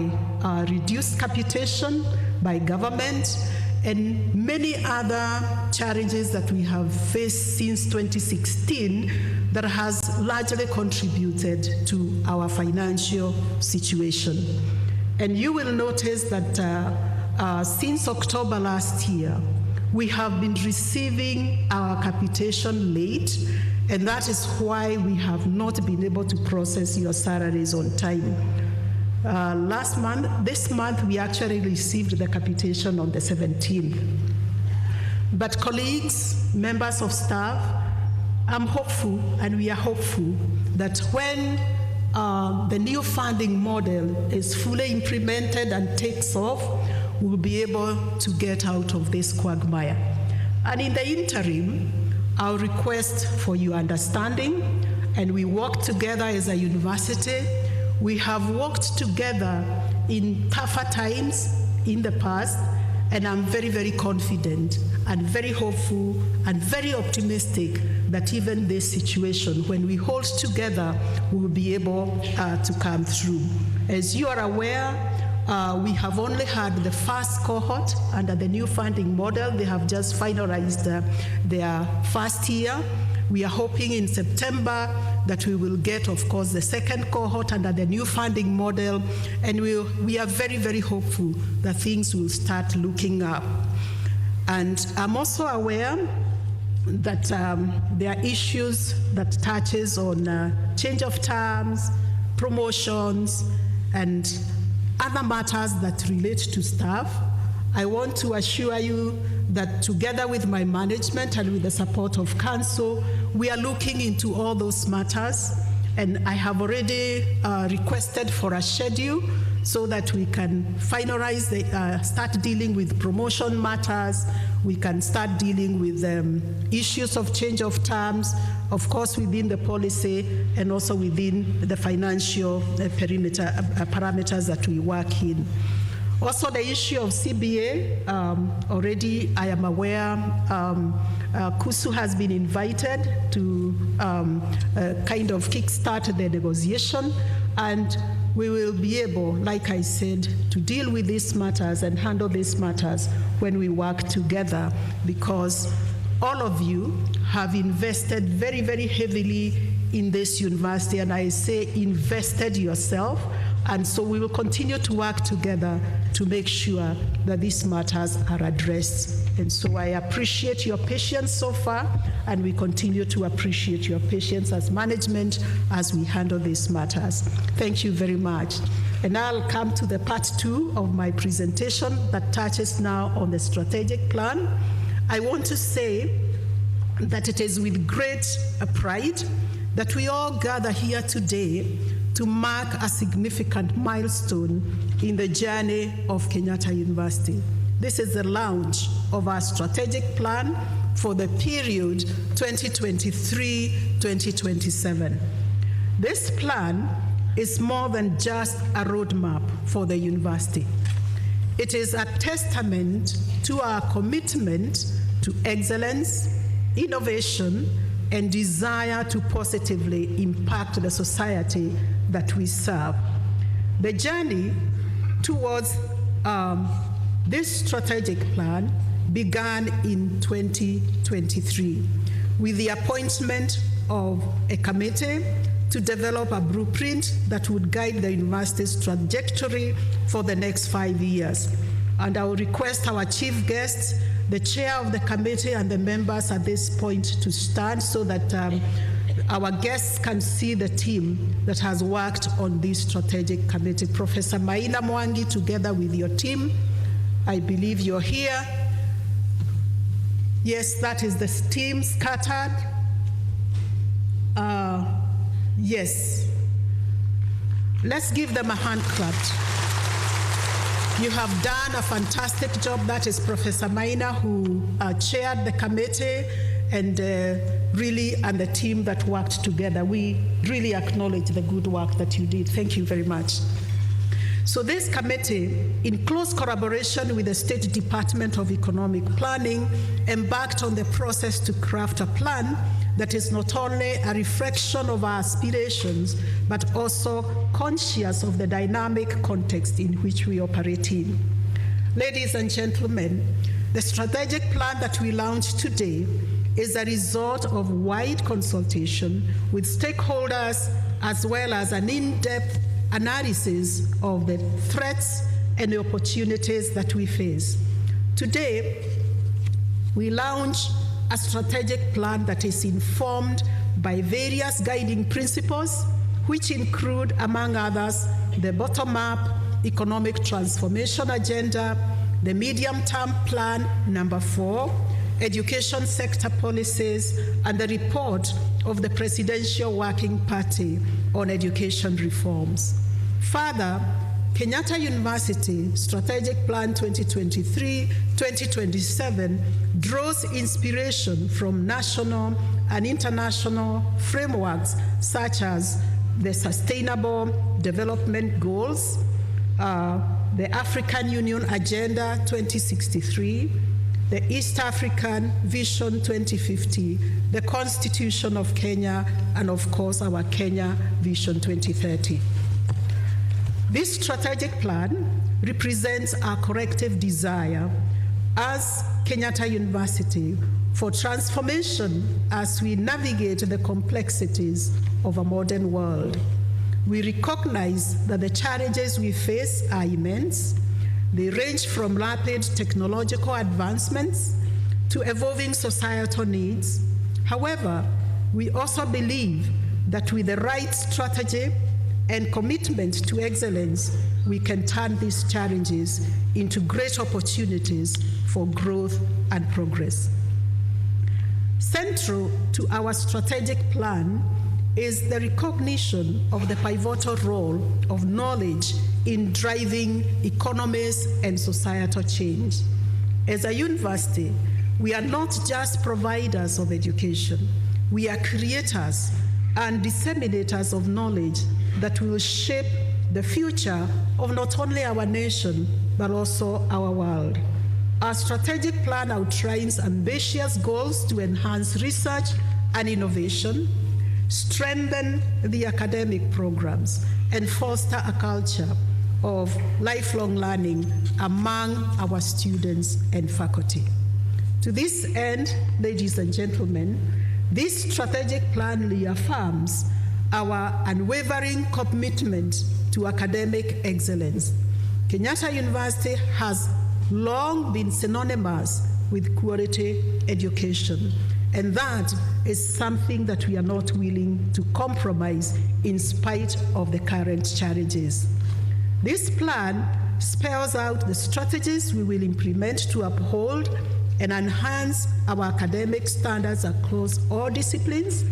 reduced capitation by government and many other challenges that we have faced since 2016 that has largely contributed to our financial situation. And you will notice that since October last year, we have been receiving our capitation late, and that is why we have not been able to process your salaries on time. This month, we actually received the capitation on the 17th. But colleagues, members of staff, I'm hopeful, and we are hopeful, that when the new funding model is fully implemented and takes off, we'll be able to get out of this quagmire. And in the interim, I'll request for your understanding, and we work together as a university. We have worked together in tougher times in the past, and I'm very, very confident and very hopeful and very optimistic that even this situation, when we hold together, we will be able to come through. As you are aware, we have only had the first cohort under the new funding model. They have just finalized their first year. We are hoping in September that we will get, of course, the second cohort under the new funding model, and we are very, very hopeful that things will start looking up. And I'm also aware that there are issues that touches on change of terms, promotions, and other matters that relate to staff. I want to assure you that together with my management and with the support of council, we are looking into all those matters, and I have already requested for a schedule so that we can finalize, start dealing with promotion matters, we can start dealing with issues of change of terms, of course within the policy and also within the financial parameters that we work in. Also the issue of CBA, already I am aware KUSU has been invited to kind of kickstart the negotiation, and we will be able, like I said, to deal with these matters and handle these matters when we work together, because all of you have invested very, very heavily in this university, and I say invested yourself, and so we will continue to work together to make sure that these matters are addressed. And so I appreciate your patience so far, and we continue to appreciate your patience as management as we handle these matters. Thank you very much. And I'll come to the part 2 of my presentation that touches now on the strategic plan. I want to say that it is with great pride that we all gather here today to mark a significant milestone in the journey of Kenyatta University. This is the launch of our strategic plan for the period 2023-2027. This plan is more than just a roadmap for the university. It is a testament to our commitment to excellence, innovation, and desire to positively impact the society that we serve. The journey towards this strategic plan began in 2023 with the appointment of a committee to develop a blueprint that would guide the university's trajectory for the next 5 years. And I will request our chief guests, the chair of the committee and the members at this point to stand so that our guests can see the team that has worked on this strategic committee. Professor Maina Mwangi, together with your team, I believe you're here. Yes, that is the team scattered. Yes. Let's give them a hand clap. You have done a fantastic job. That is Professor Maina, who chaired the committee, and really, and the team that worked together. We really acknowledge the good work that you did. Thank you very much. So this committee, in close collaboration with the State Department of Economic Planning, embarked on the process to craft a plan that is not only a reflection of our aspirations, but also conscious of the dynamic context in which we operate in. Ladies and gentlemen, the strategic plan that we launched today is a result of wide consultation with stakeholders, as well as an in-depth analysis of the threats and the opportunities that we face. Today, we launch a strategic plan that is informed by various guiding principles, which include, among others, the bottom-up economic transformation agenda, the medium-term plan number 4, education sector policies, and the report of the Presidential Working Party on education reforms. Further, Kenyatta University Strategic Plan 2023-2027 draws inspiration from national and international frameworks such as the Sustainable Development Goals, the African Union Agenda 2063, the East African Vision 2050, the Constitution of Kenya, and of course our Kenya Vision 2030. This strategic plan represents our collective desire as Kenyatta University for transformation as we navigate the complexities of a modern world. We recognize that the challenges we face are immense. They range from rapid technological advancements to evolving societal needs. However, we also believe that with the right strategy and commitment to excellence, we can turn these challenges into great opportunities for growth and progress. Central to our strategic plan is the recognition of the pivotal role of knowledge in driving economies and societal change. As a university, we are not just providers of education, we are creators and disseminators of knowledge that will shape the future of not only our nation, but also our world. Our strategic plan outlines ambitious goals to enhance research and innovation, strengthen the academic programs, and foster a culture of lifelong learning among our students and faculty. To this end, ladies and gentlemen, this strategic plan reaffirms our unwavering commitment to academic excellence. Kenyatta University has long been synonymous with quality education, and that is something that we are not willing to compromise in spite of the current challenges. This plan spells out the strategies we will implement to uphold and enhance our academic standards across all disciplines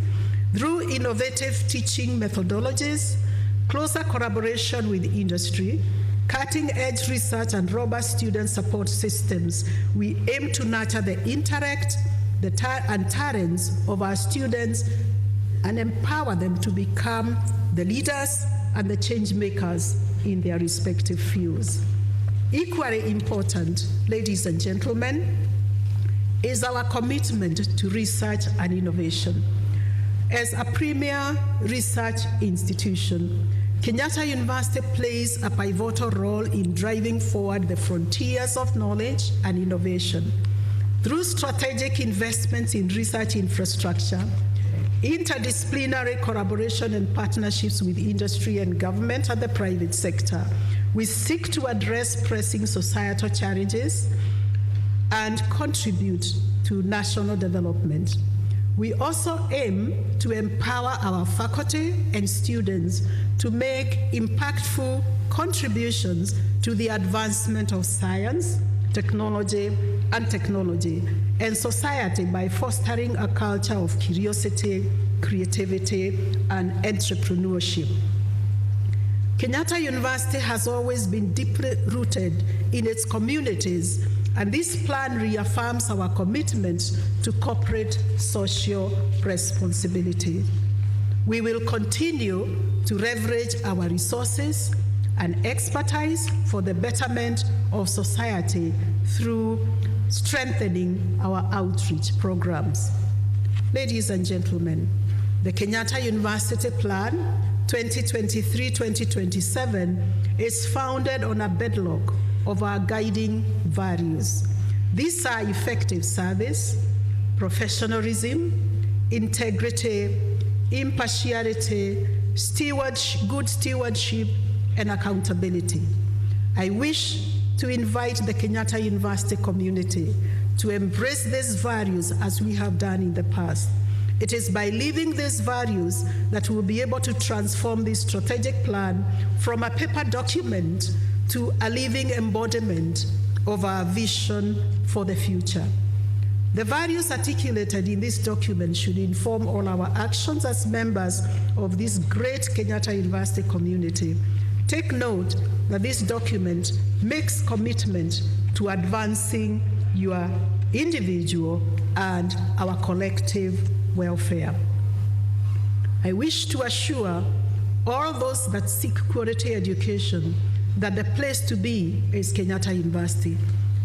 through innovative teaching methodologies, closer collaboration with industry, cutting-edge research, and robust student support systems. We aim to nurture the intellect and talents of our students and empower them to become the leaders and the change makers in their respective fields. Equally important, ladies and gentlemen, is our commitment to research and innovation. As a premier research institution, Kenyatta University plays a pivotal role in driving forward the frontiers of knowledge and innovation. Through strategic investments in research infrastructure, interdisciplinary collaboration and partnerships with industry and government and the private sector, we seek to address pressing societal challenges and contribute to national development. We also aim to empower our faculty and students to make impactful contributions to the advancement of science, technology, and society by fostering a culture of curiosity, creativity, and entrepreneurship. Kenyatta University has always been deeply rooted in its communities, and this plan reaffirms our commitment to corporate social responsibility. We will continue to leverage our resources and expertise for the betterment of society through strengthening our outreach programs. Ladies and gentlemen, the Kenyatta University Plan 2023-2027 is founded on a bedrock of our guiding values. These are effective service, professionalism, integrity, impartiality, good stewardship, and accountability. I wish to invite the Kenyatta University community to embrace these values as we have done in the past. It is by living these values that we'll be able to transform this strategic plan from a paper document to a living embodiment of our vision for the future. The values articulated in this document should inform all our actions as members of this great Kenyatta University community. Take note that this document makes commitment to advancing your individual and our collective welfare. I wish to assure all those that seek quality education that the place to be is Kenyatta University.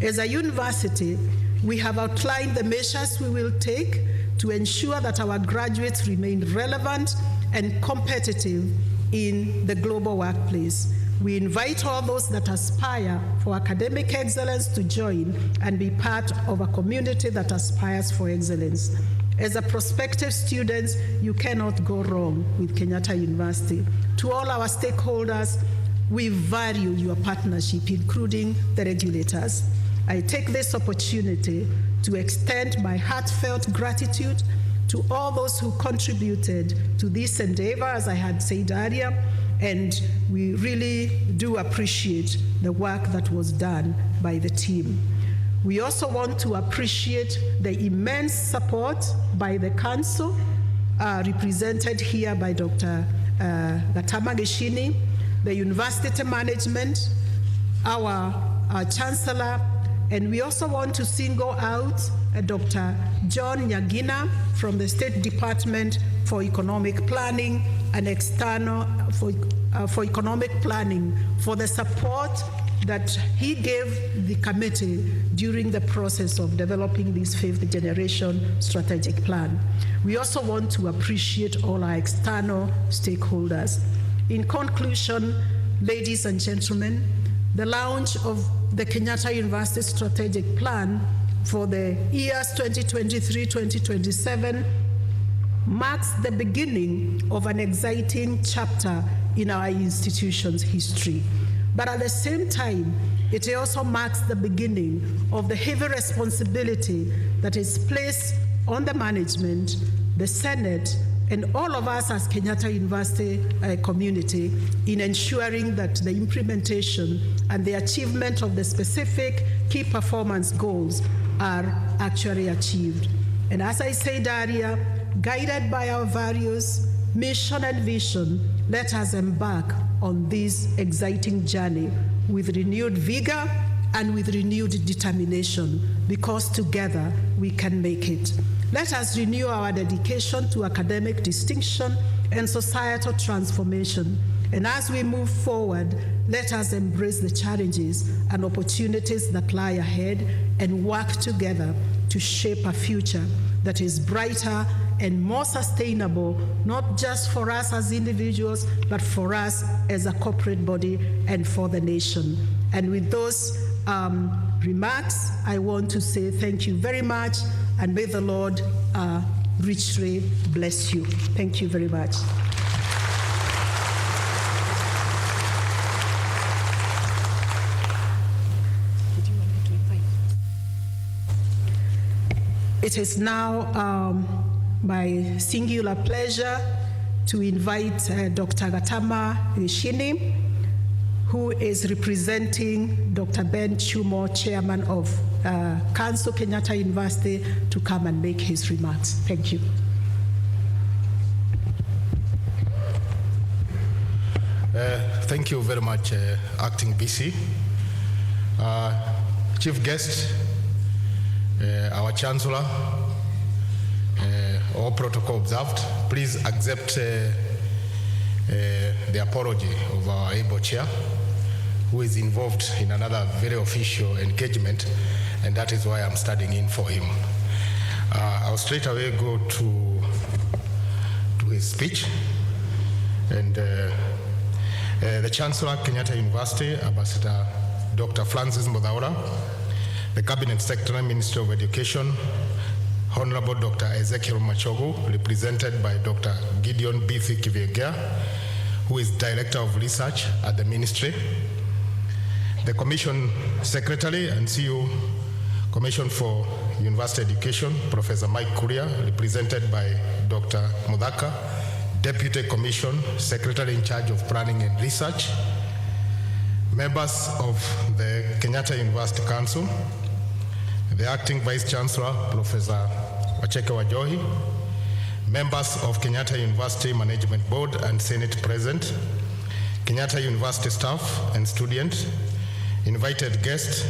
As a university, we have outlined the measures we will take to ensure that our graduates remain relevant and competitive in the global workplace. We invite all those that aspire for academic excellence to join and be part of a community that aspires for excellence. As a prospective student, you cannot go wrong with Kenyatta University. To all our stakeholders, we value your partnership, including the regulators. I take this opportunity to extend my heartfelt gratitude to all those who contributed to this endeavor, as I had said earlier, and we really do appreciate the work that was done by the team. We also want to appreciate the immense support by the council, represented here by Dr. Gatama Geshini, the university management, our Chancellor, and we also want to single out Dr. John Nyagina from the State Department for Economic Planning and External for Economic Planning for the support that he gave the committee during the process of developing this 5th generation strategic plan. We also want to appreciate all our external stakeholders. In conclusion, ladies and gentlemen, the launch of the Kenyatta University Strategic Plan for the years 2023-2027 marks the beginning of an exciting chapter in our institution's history. But at the same time, it also marks the beginning of the heavy responsibility that is placed on the management, the Senate, and all of us as Kenyatta University community in ensuring that the implementation and the achievement of the specific key performance goals are actually achieved. And as I said earlier, guided by our values, mission, and vision, let us embark on this exciting journey with renewed vigor and with renewed determination, because together we can make it. Let us renew our dedication to academic distinction and societal transformation. And as we move forward, let us embrace the challenges and opportunities that lie ahead and work together to shape a future that is brighter and more sustainable, not just for us as individuals, but for us as a corporate body and for the nation. And with those remarks, I want to say thank you very much, and may the Lord richly bless you. Thank you very much. It is now my singular pleasure to invite Dr. Gatama Geshini, who is representing Dr. Ben Chumo, Chairman of Council Kenyatta University, to come and make his remarks. Thank you. Thank you very much, Acting BC. Chief guest, our Chancellor, all protocol observed, please accept the apology of our able chair, who is involved in another very official engagement, and that is why I'm standing in for him. I'll straight away go to his speech. And the Chancellor, Kenyatta University, Ambassador Dr. Francis Mudhaura, the Cabinet Secretary, Ministry of Education, Honorable Dr. Ezekiel Machogu, represented by Dr. Gideon Bithi Kivyegea, who is Director of Research at the Ministry, the Commission Secretary and CEO, Commission for University Education, Professor Mike Kuria, represented by Dr. Mudhaka, Deputy Commission Secretary in charge of Planning and Research, members of the Kenyatta University Council, the Acting Vice Chancellor, Professor Wacheke Wajohi, members of Kenyatta University Management Board and Senate present, Kenyatta University staff and students, invited guests,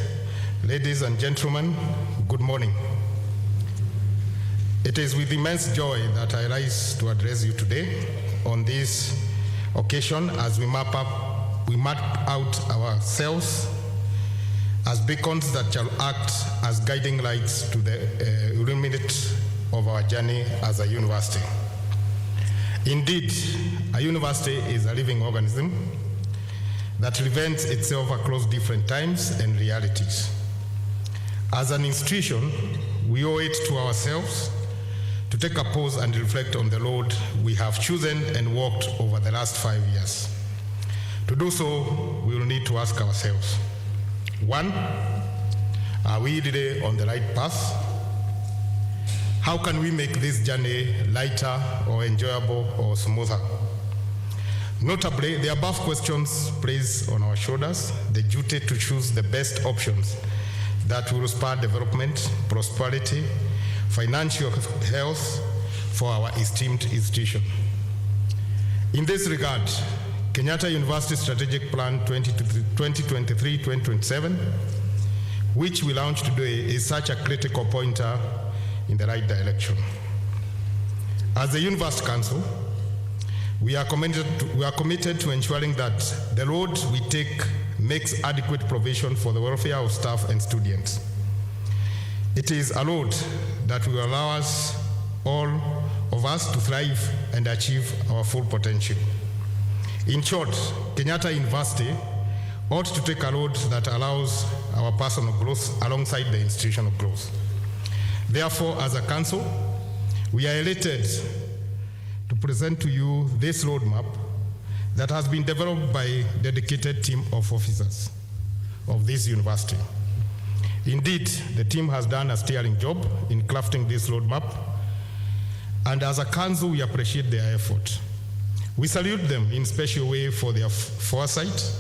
ladies and gentlemen, good morning. It is with immense joy that I rise to address you today on this occasion as we map out ourselves as beacons that shall act as guiding lights to the remit of our journey as a university. Indeed, a university is a living organism that reinvents itself across different times and realities. As an institution, we owe it to ourselves to take a pause and reflect on the road we have chosen and walked over the last 5 years. To do so, we will need to ask ourselves, 1, are we really on the right path? How can we make this journey lighter or enjoyable or smoother? Notably, the above questions place on our shoulders the duty to choose the best options that will spur development, prosperity, financial health for our esteemed institution. In this regard, Kenyatta University Strategic Plan 2023-2027, which we launched today, is such a critical pointer in the right direction. As the University Council, we are committed to ensuring that the road we take makes adequate provision for the welfare of staff and students. It is a road that will allow us, all of us, to thrive and achieve our full potential. In short, Kenyatta University ought to take a road that allows our personal growth alongside the institutional growth. Therefore, as a council, we are elated to present to you this roadmap that has been developed by a dedicated team of officers of this university. Indeed, the team has done a sterling job in crafting this roadmap, and as a council, we appreciate their effort. We salute them in a special way for their foresight.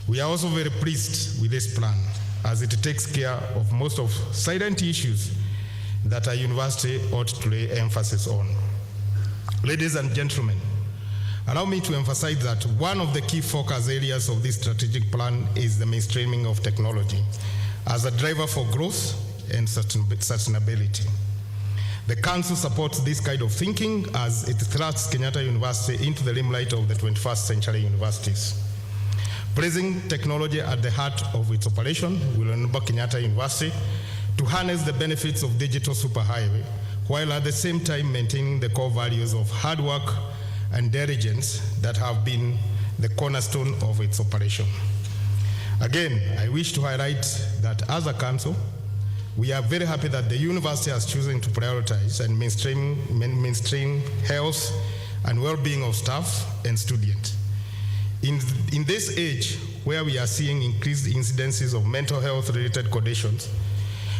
We are also very pleased with this plan, as it takes care of most of silent issues that a university ought to lay emphasis on. Ladies and gentlemen, allow me to emphasize that one of the key focus areas of this strategic plan is the mainstreaming of technology as a driver for growth and sustainability. The Council supports this kind of thinking as it thrusts Kenyatta University into the limelight of the 21st century universities. Placing technology at the heart of its operation will enable Kenyatta University to harness the benefits of digital superhighway, while at the same time maintaining the core values of hard work and diligence that have been the cornerstone of its operation. Again, I wish to highlight that as a council, we are very happy that the university has chosen to prioritize and mainstream health and well-being of staff and students. In this age where we are seeing increased incidences of mental health-related conditions,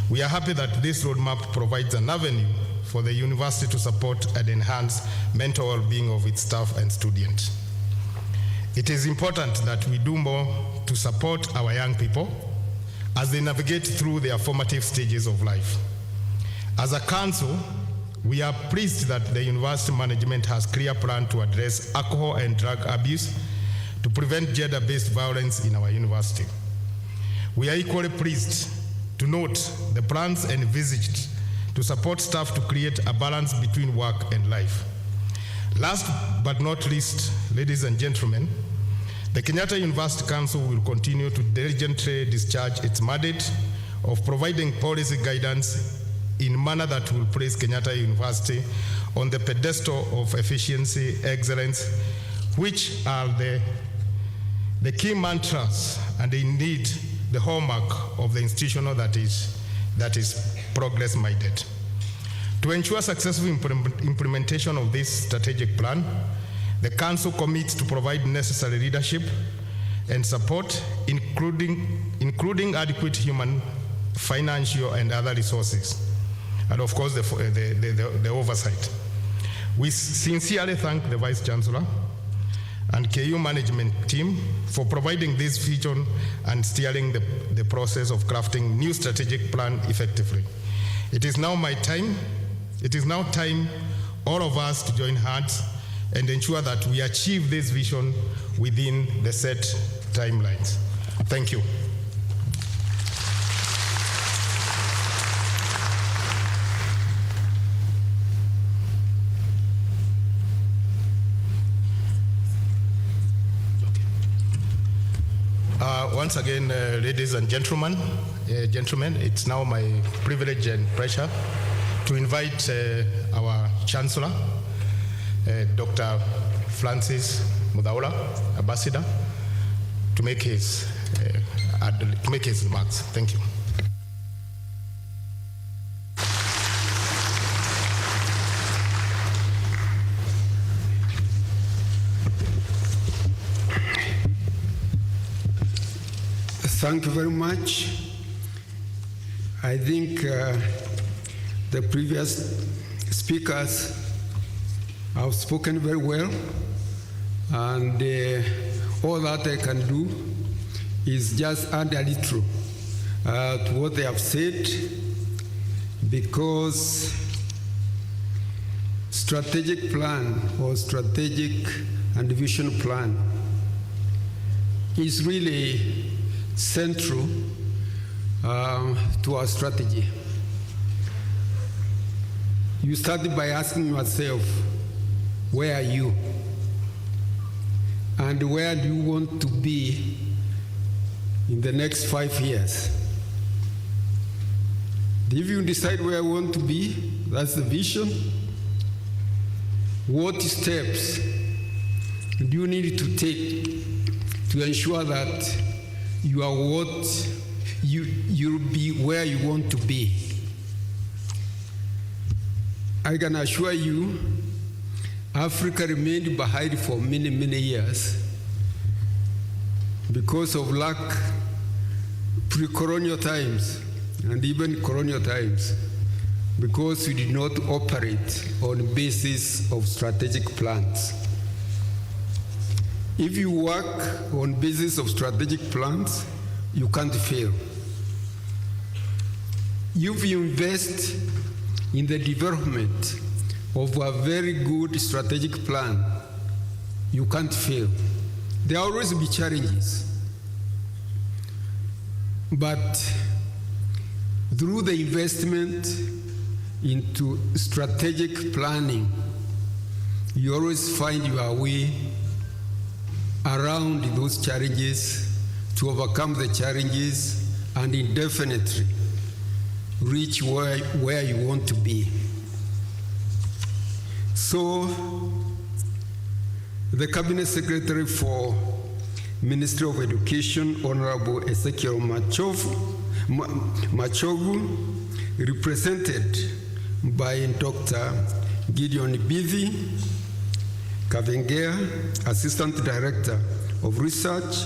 we are happy that this roadmap provides an avenue for the university to support and enhance mental well-being of its staff and students. It is important that we do more to support our young people as they navigate through their formative stages of life. As a council, we are pleased that the university management has a clear plan to address alcohol and drug abuse to prevent gender-based violence in our university. We are equally pleased to note the plans envisaged to support staff to create a balance between work and life. Last but not least, ladies and gentlemen, the Kenyatta University Council will continue to diligently discharge its mandate of providing policy guidance in a manner that will place Kenyatta University on the pedestal of efficiency, excellence, which are the key mantras and indeed the hallmark of the institution that is progress-minded. To ensure successful implementation of this strategic plan, the Council commits to provide necessary leadership and support, including adequate human, financial, and other resources, and of course the oversight. We sincerely thank the Vice Chancellor and KU management team for providing this vision and steering the process of crafting new strategic plan effectively. It is now time all of us to join hands and ensure that we achieve this vision within the set timelines. Thank you. Once again, ladies and gentlemen, it's now my privilege and pleasure to invite our Chancellor, Dr. Francis Mudaula, Ambassador, to make his remarks. Thank you. Thank you very much. I think the previous speakers have spoken very well, and all that I can do is just add a little to what they have said, because strategic plan or strategic and vision plan is really central to our strategy. You started by asking yourself, where are you? And where do you want to be in the next 5 years? If you decide where I want to be, that's the vision. What steps do you need to take to ensure that you are what you'll be where you want to be? I can assure you, Africa remained behind for many, many years because of lack, pre-colonial times and even colonial times, because we did not operate on the basis of strategic plans. If you work on basis of strategic plans, you can't fail. If you invest in the development of a very good strategic plan, you can't fail. There will always be challenges, but through the investment into strategic planning, you always find your way around those challenges, to overcome the challenges, and indefinitely reach where you want to be. So, the Cabinet Secretary for Ministry of Education, Honorable Ezekiel Machogu, represented by Dr. Gideon Bithi Kavengea, Assistant Director of Research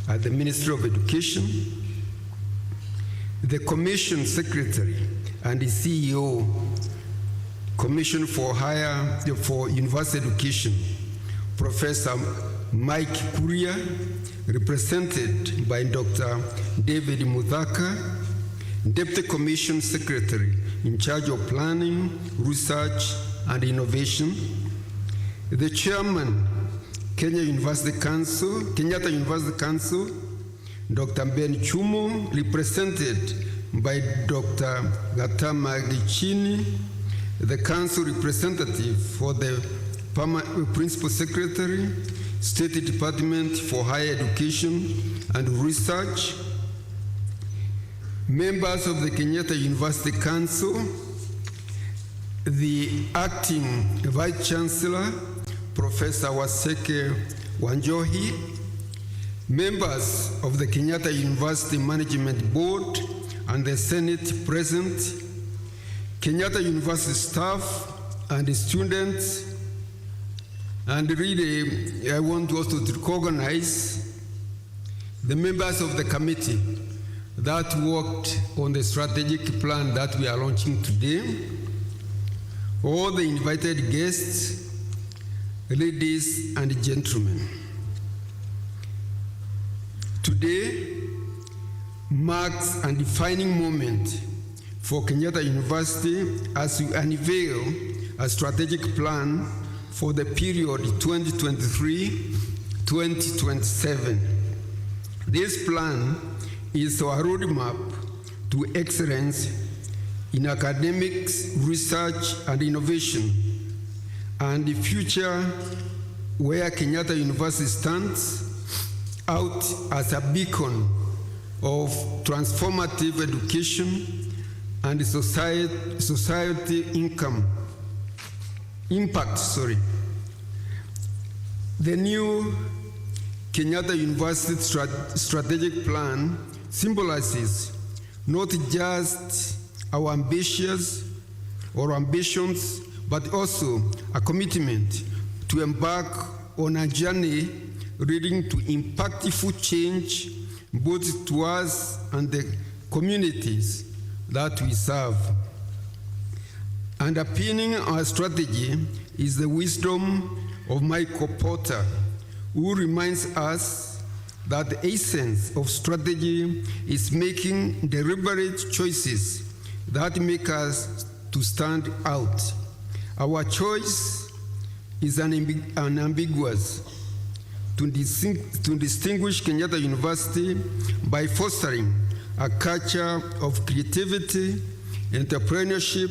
at the Ministry of Education, the Commission Secretary and the CEO, Commission for University Education, Professor Mike Kuria, represented by Dr. David Muthaka, Deputy Commission Secretary in charge of Planning, Research and Innovation, the Chairman, Kenyatta University Council, Dr. Ben Chumo, represented by Dr. Gatama Gichini, the Council representative for the Principal Secretary, State Department for Higher Education and Research, members of the Kenyatta University Council, the Acting Vice Chancellor, Professor Waseke Wanjohi, members of the Kenyatta University Management Board and the Senate present, Kenyatta University staff and students, and really I want also to recognize the members of the committee that worked on the strategic plan that we are launching today, all the invited guests, ladies and gentlemen, today marks a defining moment for Kenyatta University as we unveil a strategic plan for the period 2023-2027. This plan is our roadmap to excellence in academics, research, and innovation, and the future where Kenyatta University stands out as a beacon of transformative education and society impact. The new Kenyatta University strategic plan symbolizes not just our ambitions, but also a commitment to embark on a journey leading to impactful change both to us and the communities that we serve. Underpinning our strategy is the wisdom of Michael Porter, who reminds us that the essence of strategy is making deliberate choices that make us to stand out. Our choice is unambiguous: to distinguish Kenyatta University by fostering a culture of creativity, entrepreneurship,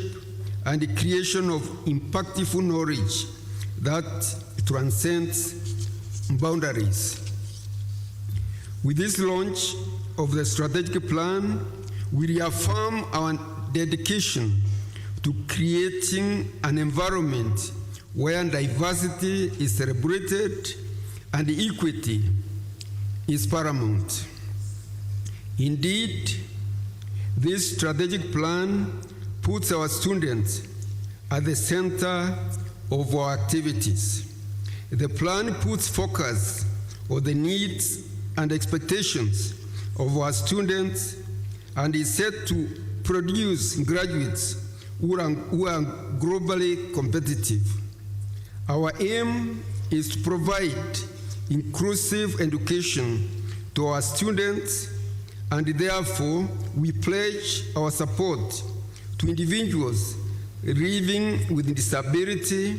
and the creation of impactful knowledge that transcends boundaries. With this launch of the strategic plan, we reaffirm our dedication to creating an environment where diversity is celebrated and equity is paramount. Indeed, this strategic plan puts our students at the center of our activities. The plan puts focus on the needs and expectations of our students and is set to produce graduates who are globally competitive. Our aim is to provide inclusive education to our students, and therefore we pledge our support to individuals living with disability,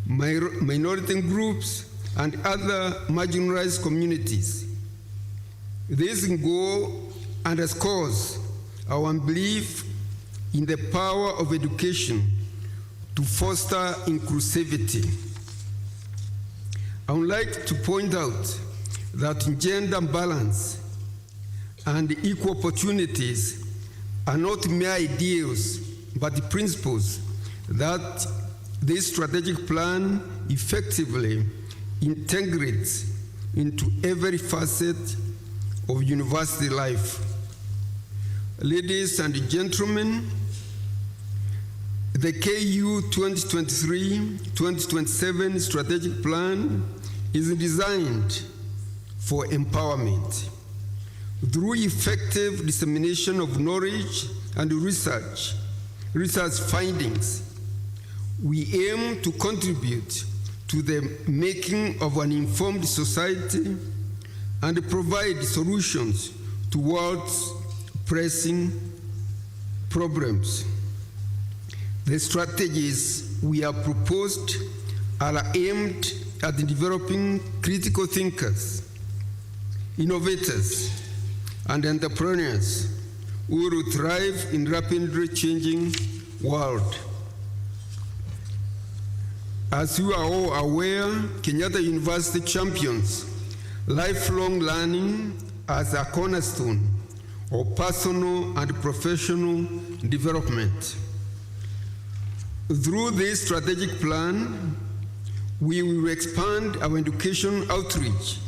minority groups, and other marginalized communities. This goal underscores our belief in the power of education to foster inclusivity. I would like to point out that gender balance and equal opportunities are not mere ideals, but principles that this strategic plan effectively integrates into every facet of university life. Ladies and gentlemen, the KU 2023-2027 strategic plan is designed for empowerment. Through effective dissemination of knowledge and research findings, we aim to contribute to the making of an informed society and provide solutions towards pressing problems. The strategies we have proposed are aimed at developing critical thinkers, innovators, and entrepreneurs who will thrive in rapidly changing world. As you are all aware, Kenyatta University champions lifelong learning as a cornerstone of personal and professional development. Through this strategic plan, we will expand our education outreach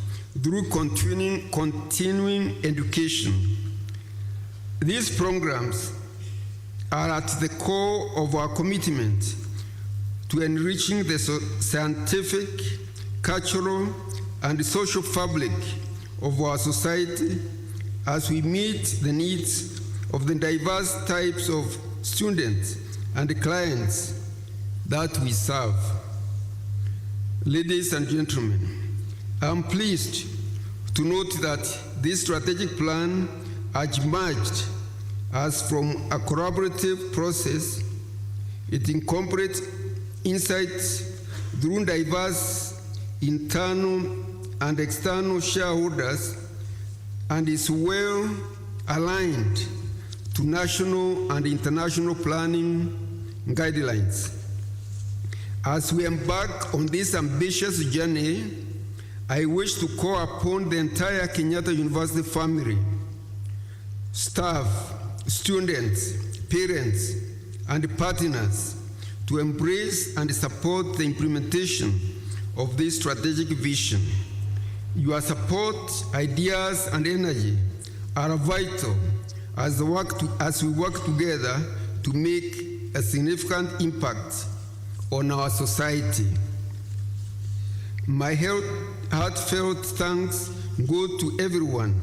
through continuing education. These programs are at the core of our commitment to enriching the scientific, cultural, and social fabric of our society as we meet the needs of the diverse types of students and clients that we serve. Ladies and gentlemen, I'm pleased to note that this strategic plan has emerged as from a collaborative process. It incorporates insights through diverse internal and external shareholders and is well aligned to national and international planning guidelines. As we embark on this ambitious journey, I wish to call upon the entire Kenyatta University family, staff, students, parents, and partners to embrace and support the implementation of this strategic vision. Your support, ideas, and energy are vital as we work together to make a significant impact on our society. My heartfelt thanks go to everyone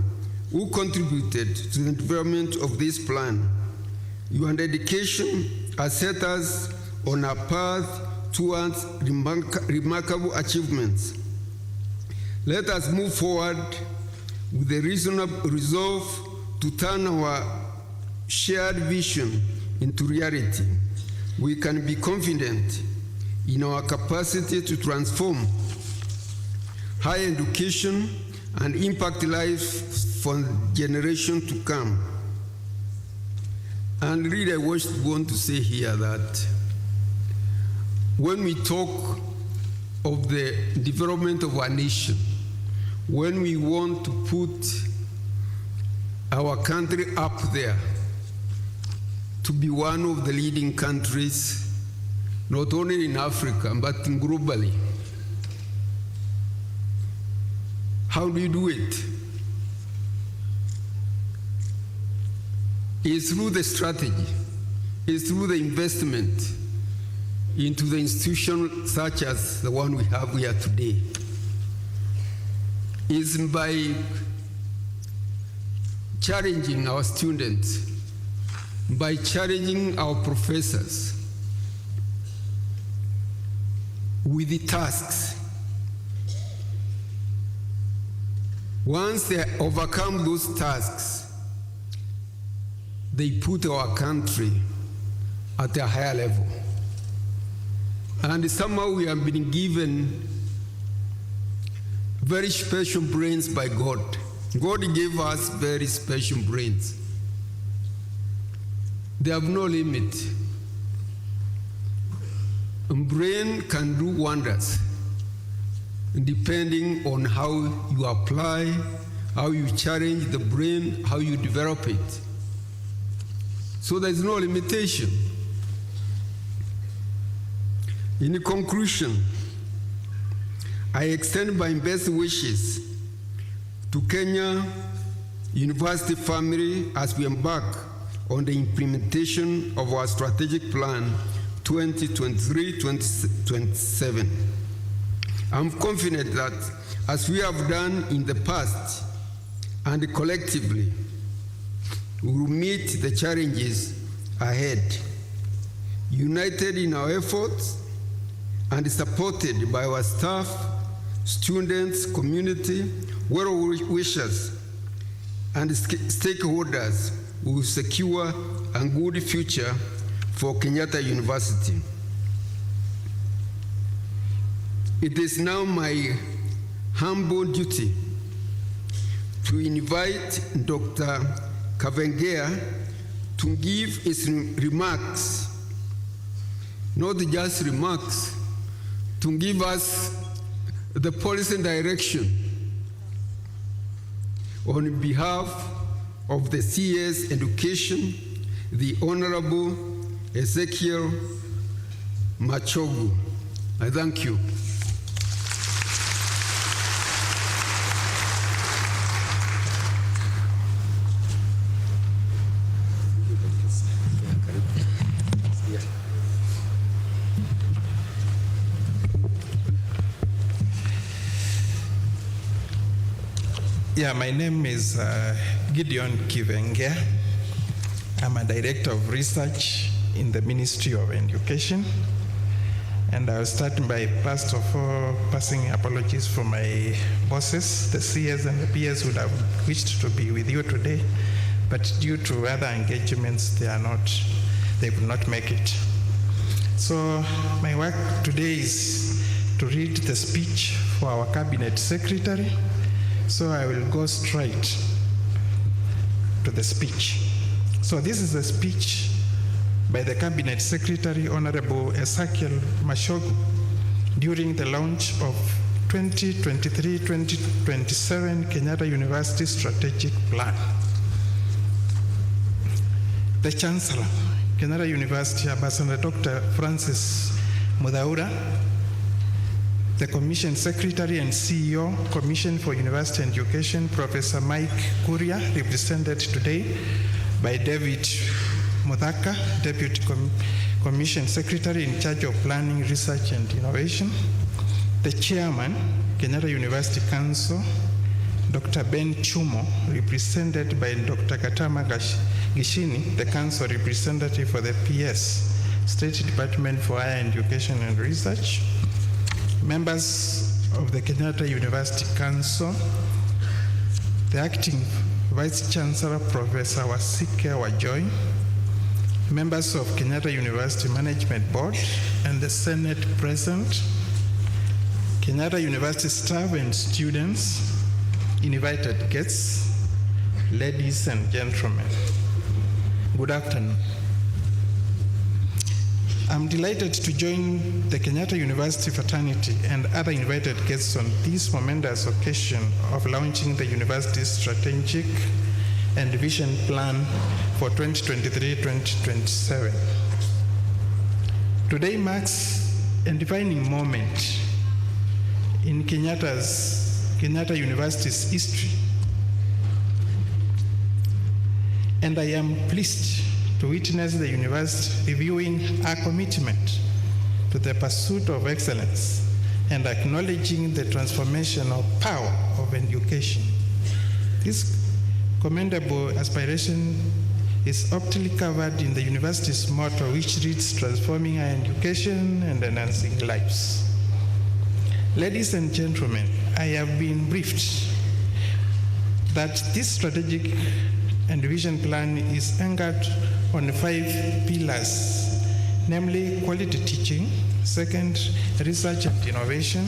who contributed to the development of this plan. Your dedication has set us on a path towards remarkable achievements. Let us move forward with a reasonable resolve to turn our shared vision into reality. We can be confident in our capacity to transform higher education and impact life for generations to come. And really, I want to say here that when we talk of the development of our nation, when we want to put our country up there to be one of the leading countries, not only in Africa, but globally, how do you do it? It's through the strategy, it's through the investment into the institution such as the one we have here today. It's by challenging our students, by challenging our professors with the tasks. Once they overcome those tasks, they put our country at a higher level. And somehow we have been given very special brains by God. God gave us very special brains. They have no limit. A brain can do wonders depending on how you apply, how you challenge the brain, how you develop it. So there's no limitation. In conclusion, I extend my best wishes to Kenya University family as we embark on the implementation of our strategic plan 2023-2027. I'm confident that as we have done in the past and collectively, we will meet the challenges ahead, united in our efforts and supported by our staff, students, community, well-wishers, and stakeholders who will secure a good future for Kenyatta University. It is now my humble duty to invite Dr. Kavengea to give his remarks, not just remarks, to give us the policy direction on behalf of the CS Education, the Honorable Ezekiel Machogu. I thank you. Yeah, my name is Gideon Kivenge. I'm a director of research in the Ministry of Education. And I'll start by first of all passing apologies for my bosses, the CS and the PS would have wished to be with you today, but due to other engagements, they could not make it. So my work today is to read the speech for our cabinet secretary. So I will go straight to the speech. So this is a speech by the Cabinet Secretary, Honorable Ezekiel Machogu, during the launch of 2023-2027 Kenyatta University Strategic Plan. The Chancellor, Kenyatta University, Ambassador Dr. Francis Mudhaura, the Commission Secretary and CEO, Commission for University Education, Professor Mike Kuria, represented today by David Mudhaka, Deputy Commission Secretary in charge of Planning, Research and Innovation. The Chairman, Kenyatta University Council, Dr. Ben Chumo, represented by Dr. Katama Gishini, the Council representative for the PS, State Department for Higher Education and Research. Members of the Kenyatta University Council, the Acting Vice Chancellor, Professor Wasike Wajoi, members of Kenyatta University Management Board and the Senate present, Kenyatta University staff and students, invited guests, ladies and gentlemen, good afternoon. I'm delighted to join the Kenyatta University fraternity and other invited guests on this momentous occasion of launching the university's strategic and vision plan for 2023-2027. Today marks a defining moment in Kenyatta University's history, and I am pleased to witness the university reviewing our commitment to the pursuit of excellence and acknowledging the transformational power of education. This commendable aspiration is aptly covered in the university's motto, which reads, transforming higher education and enhancing lives. Ladies and gentlemen, I have been briefed that this strategic and vision plan is anchored on 5 pillars, namely quality teaching, second, research and innovation,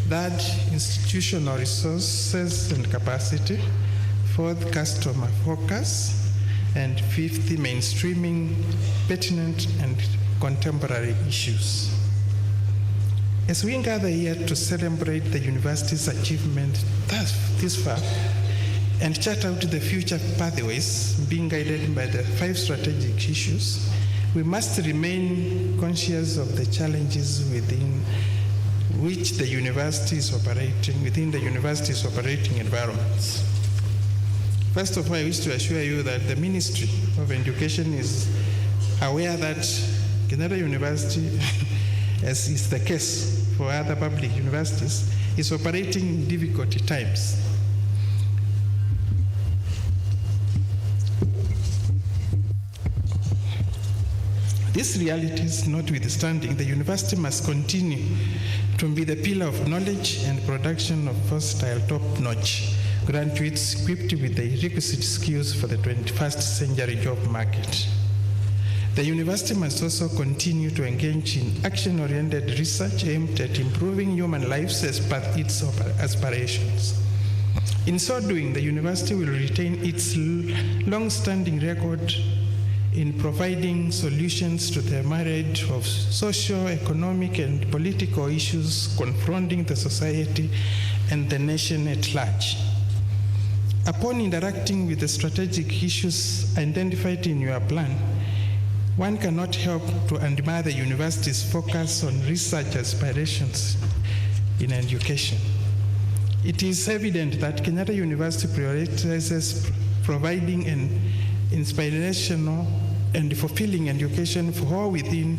third, institutional resources and capacity, fourth, customer focus, and fifth, mainstreaming pertinent and contemporary issues. As we gather here to celebrate the university's achievement this far and chart out the future pathways being guided by the 5 strategic issues, we must remain conscious of the challenges within which the university is operating, within the university's operating environments. First of all, I wish to assure you that the Ministry of Education is aware that Kenyatta University, as is the case for other public universities, is operating in difficult times. These realities notwithstanding, the university must continue to be the pillar of knowledge and production of versatile, top-notch graduates equipped with the requisite skills for the 21st century job market. The university must also continue to engage in action-oriented research aimed at improving human lives as per its aspirations. In so doing, the university will retain its long-standing record in providing solutions to the myriad of socio-economic and political issues confronting the society and the nation at large. Upon interacting with the strategic issues identified in your plan, one cannot help to admire the university's focus on research aspirations in education. It is evident that Kenyatta University prioritizes providing an inspirational and fulfilling education for all within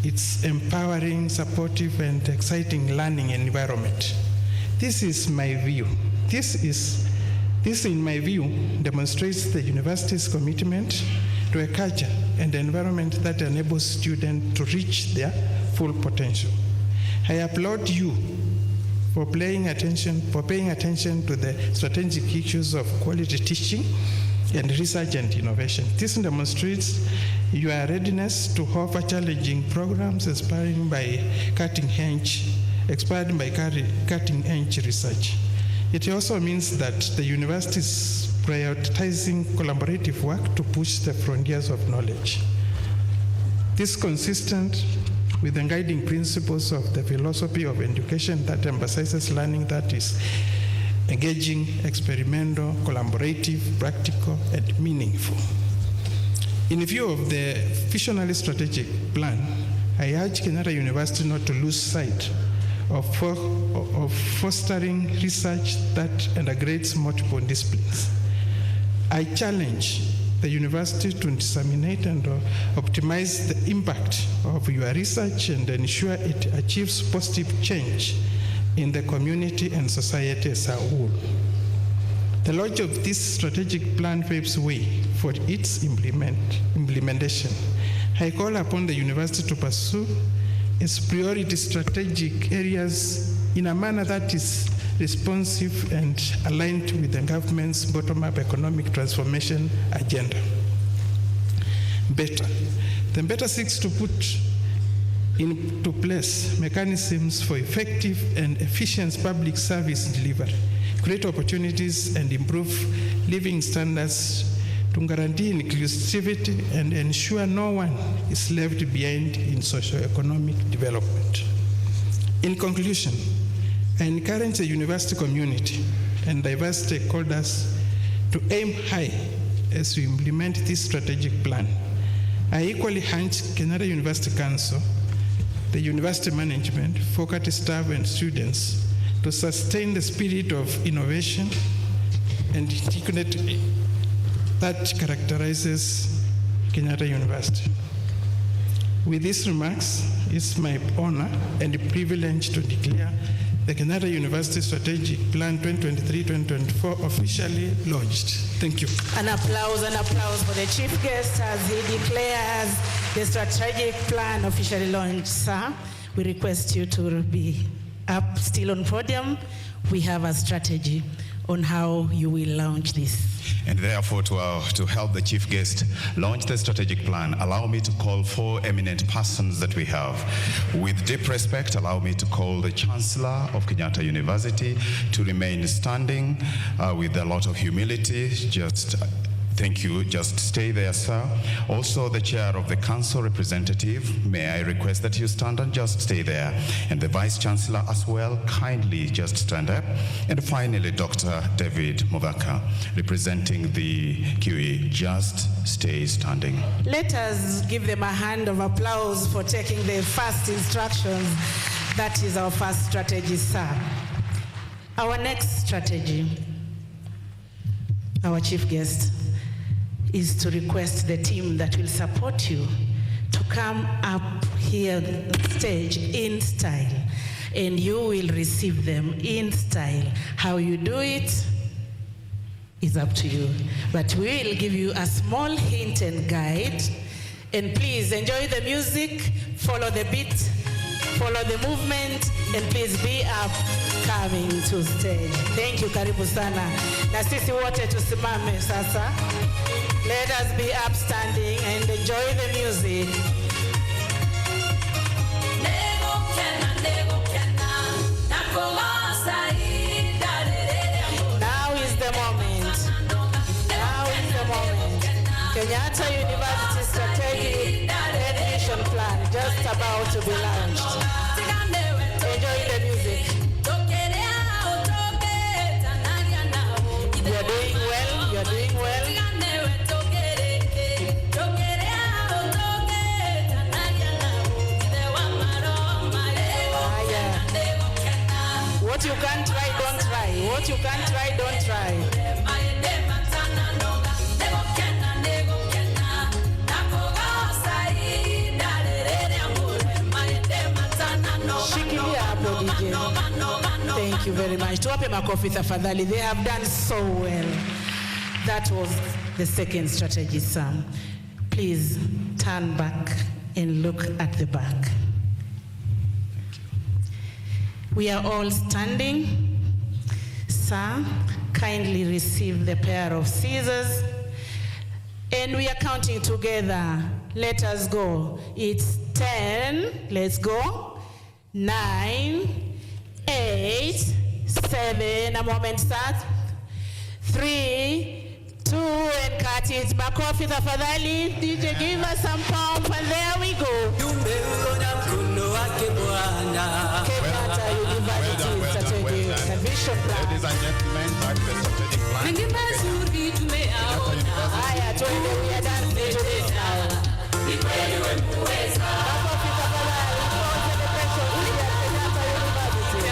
its empowering, supportive, and exciting learning environment. This is my view. This, in my view, demonstrates the university's commitment to a culture and environment that enables students to reach their full potential. I applaud you for paying attention to the strategic issues of quality teaching and research and innovation. This demonstrates your readiness to offer challenging programs inspired by cutting-edge research. It also means that the university is prioritizing collaborative work to push the frontiers of knowledge. This is consistent with the guiding principles of the philosophy of education that emphasizes learning that is engaging, experimental, collaborative, practical, and meaningful. In view of the visionary strategic plan, I urge Kenyatta University not to lose sight of fostering research that integrates multiple disciplines. I challenge the university to disseminate and optimize the impact of your research and ensure it achieves positive change in the community and society as a whole. The launch of this strategic plan paves way for its implementation. I call upon the university to pursue its priority strategic areas in a manner that is responsive and aligned with the government's bottom-up economic transformation agenda. The better seeks to put into place mechanisms for effective and efficient public service delivery, create opportunities and improve living standards to guarantee inclusivity and ensure no one is left behind in socio-economic development. In conclusion, I encourage the university community and diverse stakeholders to aim high as we implement this strategic plan. I equally urge Kenyatta University Council, the university management, faculty, staff, and students to sustain the spirit of innovation and equity that characterizes Kenyatta University. With these remarks, it's my honor and privilege to declare the Kenyatta University Strategic Plan 2023-2024 officially launched. Thank you. An applause for the chief guest as he declares the strategic plan officially launched. Sir, we request you to be up still on podium. We have a strategy on how you will launch this. And therefore, to help the chief guest launch the strategic plan, allow me to call four eminent persons that we have. With deep respect, allow me to call the Chancellor of Kenyatta University to remain standing with a lot of humility. Thank you. Just stay there, sir. Also, the chair of the council representative, may I request that you stand and just stay there. And the vice chancellor as well, kindly just stand up. And finally, Dr. David Mudhaka, representing the QE, just stay standing. Let us give them a hand of applause for taking the first instructions. That is our first strategy, sir. Our next strategy, our chief guest, is to request the team that will support you to come up here on stage in style, and you will receive them in style. How you do it is up to you, but we will give you a small hint and guide, and please enjoy the music, follow the beat, follow the movement, and please be up coming to stage. Thank you, karibu sana. Na sisi wote tusimame sasa. Let us be upstanding and enjoy the music. Now is the moment. Now is the moment. Kenyatta University Strategic Education Plan just about to be launched. Enjoy the music. You're doing well. You're doing well. What you can't try, don't try. What you can't try, don't try. Shikilia hapo DJ. Thank you very much. Tuwape makofi tafadhali. They have done so well. That was the second strategy, Sam. Please turn back and look at the back. We are all standing. Sir, kindly receive the pair of scissors. And we are counting together. Let us go. It's 10. Let's go. 9, 8, 7. A moment, start. 3, 2, and cut it. Makofi tafadhali. DJ, give us some pump, and there we go. Kenyatta University Strategic and Vision Plan. Ladies and gentlemen, back to the strategic plan. Haya, tuende, we are done for today now. Makofi tafadhali. For celebration here at Kenyatta University.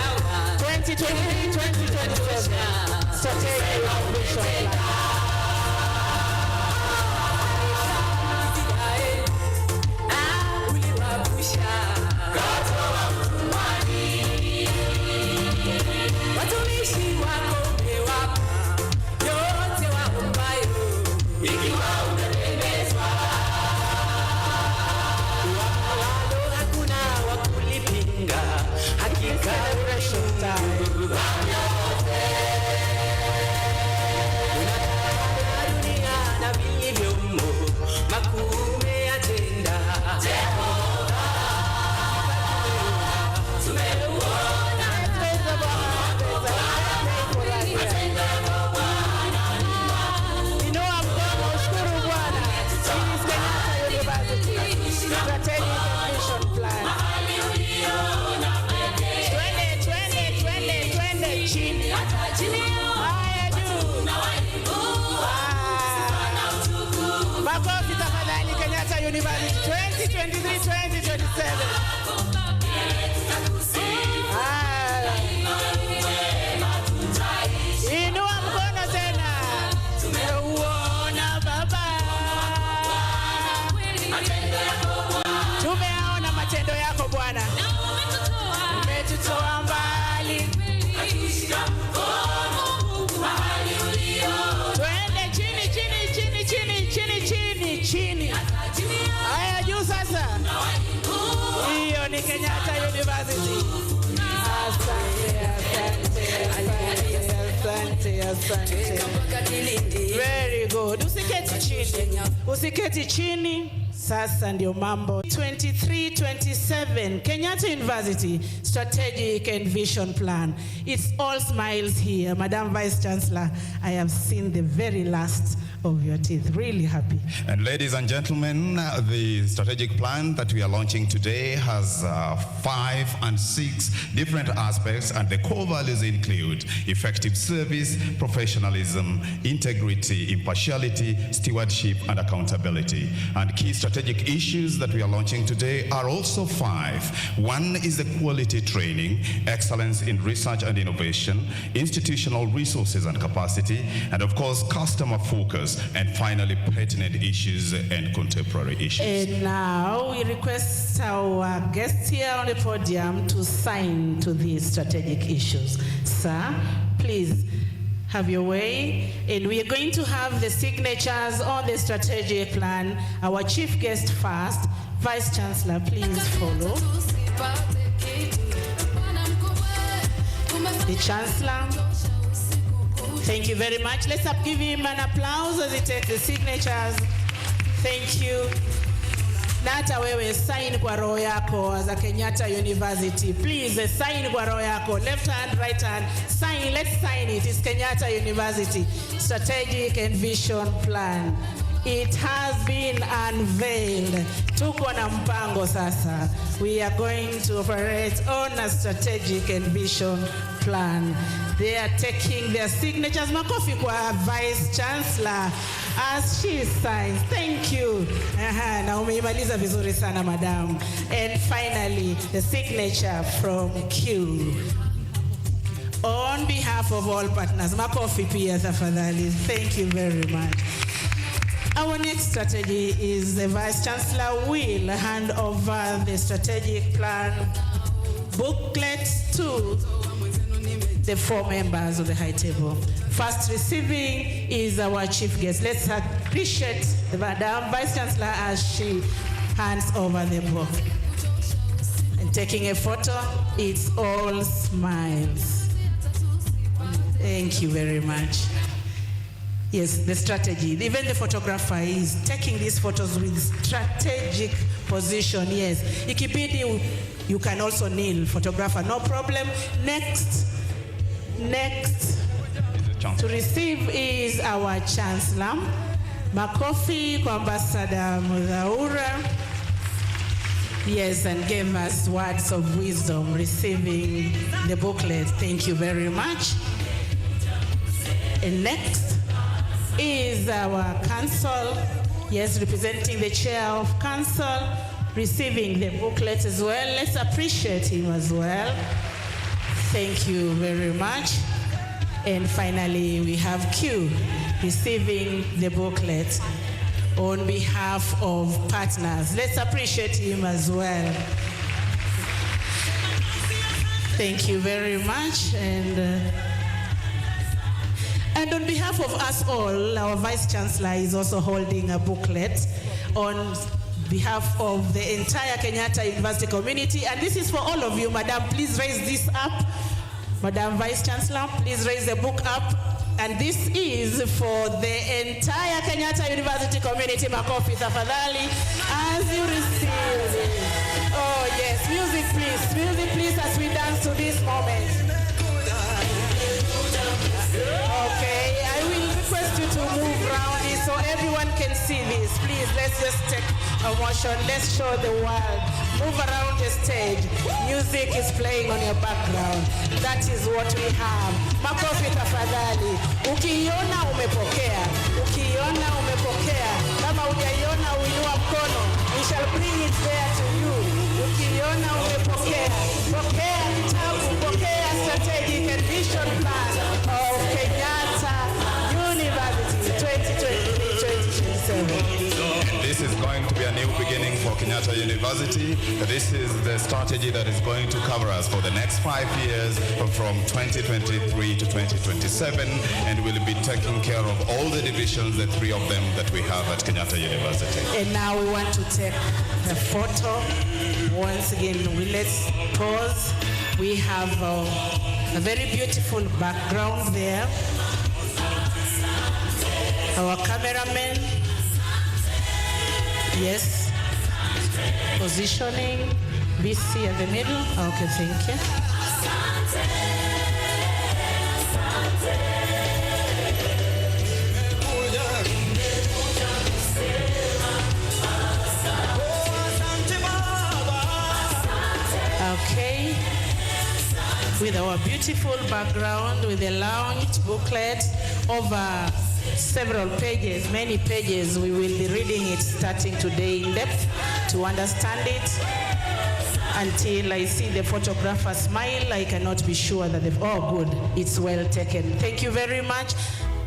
2023-2027 Strategic and Vision Plan. University 2023-2027. Inua mkono tena. Tumeuona Baba. Tumeona matendo yako Bwana. Umetutoa mbali. Twende chini chini chini chini chini chini chini. Haya juu sasa. Hiyo ni Kenyatta University. Asante. Very good. Usiketi chini. Usiketi chini. Sasa ndio mambo. 23-27 Kenyatta University Strategic and Vision Plan. It's all smiles here. Madam Vice Chancellor, I have seen the very last of your teeth. Really happy. And ladies and gentlemen, the strategic plan that we are launching today has 5 and 6 different aspects, and the core values include effective service, professionalism, integrity, impartiality, stewardship, and accountability. And key strategic issues that we are launching today are also 5. One is the quality training, excellence in research and innovation, institutional resources and capacity, and of course, customer focus, and finally, pertinent issues and contemporary issues. And now we request our guests here on the podium to sign to these strategic issues. Sir, please have your way. And we are going to have the signatures on the strategic plan. Our chief guest first. Vice Chancellor, please follow. The Chancellor. Thank you very much. Let's give him an applause as he takes the signatures. Thank you. Nata wewe sign kwa roho yako as a Kenyatta University. Please sign kwa roho yako. Left hand, right hand. Sign, let's sign it. It's Kenyatta University Strategic and Vision Plan. It has been unveiled. Tuko na mpango sasa. We are going to operate on a strategic and vision plan. They are taking their signatures. Makofi kwa Vice Chancellor as she signs. Thank you. Na umeimaliza vizuri sana, madam. And finally, the signature from Q. On behalf of all partners, makofi pia tafadhali. Thank you very much. Our next strategy is the Vice Chancellor will hand over the strategic plan booklet to the 4 members of the high table. First receiving is our chief guest. Let's appreciate the Madam Vice Chancellor as she hands over the book. And taking a photo. It's all smiles. Thank you very much. Yes, the strategy. Even the photographer is taking these photos with strategic position. Yes. Ikibidi, you can also kneel, photographer, no problem. Next to receive is our Chancellor. Makofi kwa Ambassador Mudhaura. Yes, and gave us words of wisdom receiving the booklet. Thank you very much. And next is our council. Yes, representing the chair of council, receiving the booklet as well. Let's appreciate him as well. Thank you very much. And finally, we have Q receiving the booklet on behalf of partners. Let's appreciate him as well. Thank you very much. And on behalf of us all, our Vice Chancellor is also holding a booklet on behalf of the entire Kenyatta University community. And this is for all of you. Madam, please raise this up. Madam Vice Chancellor, please raise the book up. And this is for the entire Kenyatta University community. Makofi tafadhali as you receive it. Oh yes, music please as we dance to this moment. Okay, I will request you to move around it so everyone can see this. Please, let's just take a motion. Let's show the world. Move around the stage. Music is playing on your background. That is what we have. Makofi tafadhali. Ukiiona umepokea. Ukiiona umepokea. Kama hujaiona uinua mkono. We shall bring it there to you. Ukiiona umepokea. Pokea kitabu, pokea strategic and vision plan of Kenyatta University 2023-2027. This is going to be a new beginning for Kenyatta University. This is the strategy that is going to cover us for the next 5 years from 2023 to 2027, and we'll be taking care of all the divisions, the 3 of them that we have at Kenyatta University. And now we want to take the photo. Once again, let's pause. We have a very beautiful background there. Our cameraman. Yes. Positioning. BC at the middle. Okay, thank you. Okay. With our beautiful background, with a launched booklet over several pages, many pages. We will be reading it starting today in depth to understand it. Until I see the photographer smile, I cannot be sure that oh good, it's well taken. Thank you very much.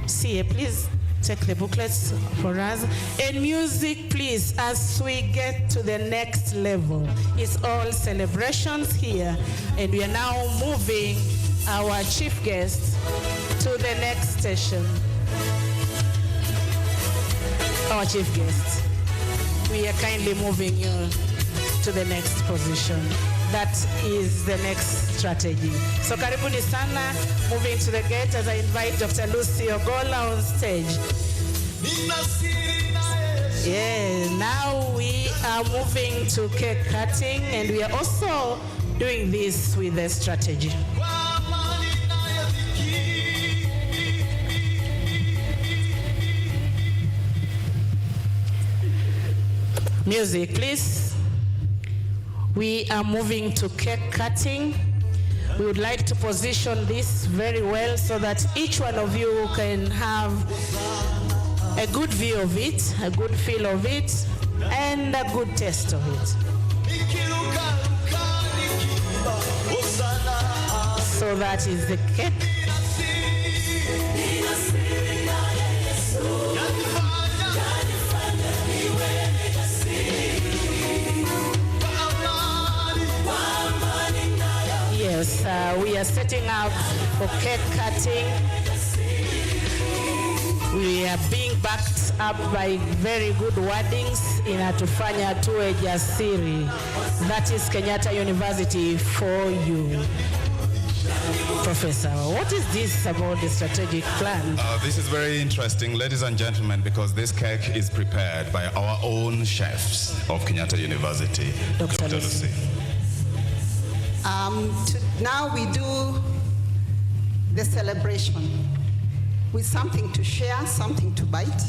CA, please take the booklets for us. And music, please, as we get to the next level. It's all celebrations here. And we are now moving our chief guest to the next station. Our chief guest, we are kindly moving you to the next position. That is the next strategy. So karibuni sana, moving to the gate as I invite Dr. Lucy Ogola on stage. Yeah, now we are moving to cake cutting, and we are also doing this with the strategy. Music, please. We are moving to cake cutting. We would like to position this very well so that each one of you can have a good view of it, a good feel of it, and a good taste of it. So that is the cake. Yes, we are setting up for cake cutting. We are being backed up by very good wordings inatufanya tuwe jasiri. That is Kenyatta University for you. Professor, what is this about the strategic plan? This is very interesting, ladies and gentlemen, because this cake is prepared by our own chefs of Kenyatta University. Dr. Lucy. Now we do the celebration with something to share, something to bite.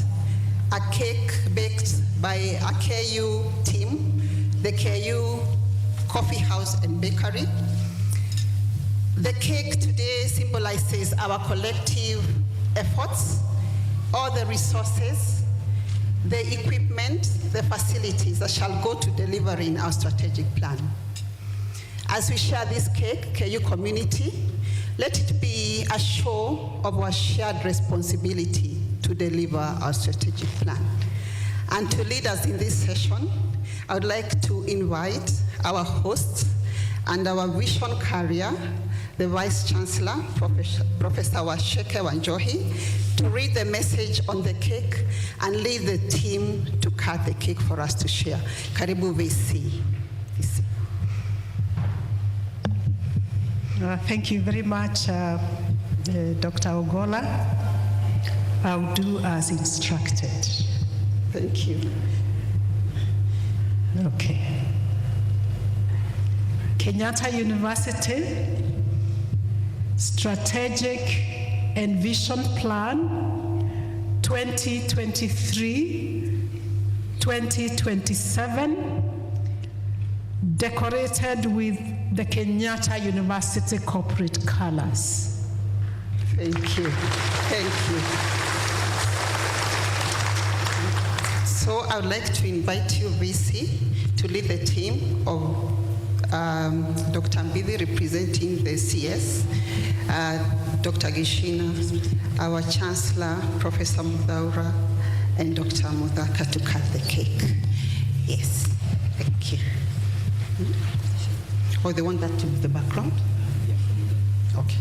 A cake baked by a KU team, the KU Coffee House and Bakery. The cake today symbolizes our collective efforts, all the resources, the equipment, the facilities that shall go to delivering our strategic plan. As we share this cake, KU community, let it be a show of our shared responsibility to deliver our strategic plan. And to lead us in this session, I would like to invite our host and our vision carrier, the Vice Chancellor, Professor Washeke Wanjohi, to read the message on the cake and lead the team to cut the cake for us to share. Karibu VC. Thank you very much, Dr. Ogola. I'll do as instructed. Thank you. Okay. Kenyatta University Strategic and Vision Plan 2023-2027, decorated with the Kenyatta University corporate colors. Thank you. Thank you. So I would like to invite you, VC, to lead the team of Dr. Mbidi representing the CS, Dr. Gishina, our Chancellor, Professor Mudhaura, and Dr. Mudhaka to cut the cake. Yes, thank you. Or the one that took the background? Okay.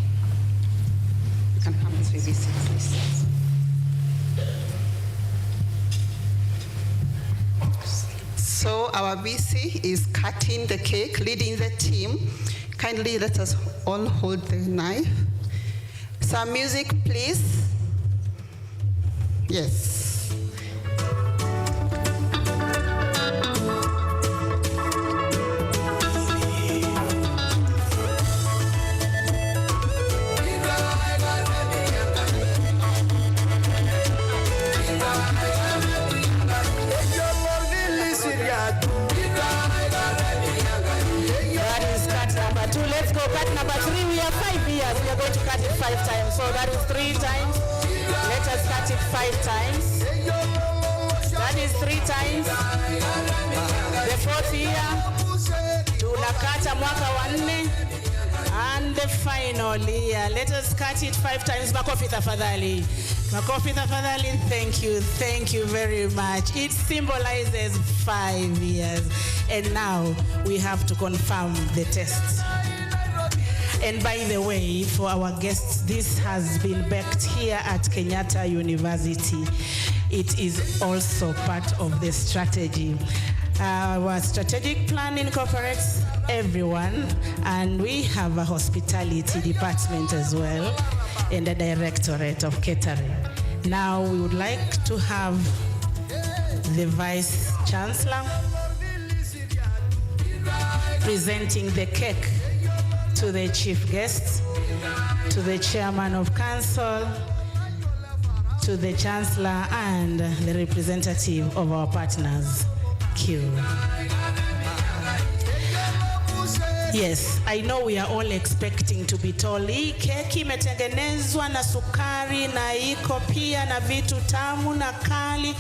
You can come with VC, please. So our VC is cutting the cake, leading the team. Kindly let us all hold the knife. Some music, please. Yes. Let's go cut number 3. We have 5 years. We are going to cut it 5 times. So that is 3 times. Let us cut it 5 times. That is 3 times. The 4th year, tunakata mwaka wa 4. And the final year, let us cut it 5 times. Makofi tafadhali. Makofi tafadhali. Thank you very much. It symbolizes 5 years. And now we have to confirm the test. And by the way, for our guests, this has been baked here at Kenyatta University. It is also part of the strategy. Our strategic plan incorporates everyone, and we have a hospitality department as well, and a directorate of catering. Now we would like to have the Vice Chancellor presenting the cake to the chief guests, to the chairman of council, to the chancellor, and the representative of our partners, Q. Yes, I know we are all expecting to be told, hii keki imetengenezwa na sukari na iko pia na vitu tamu na kali,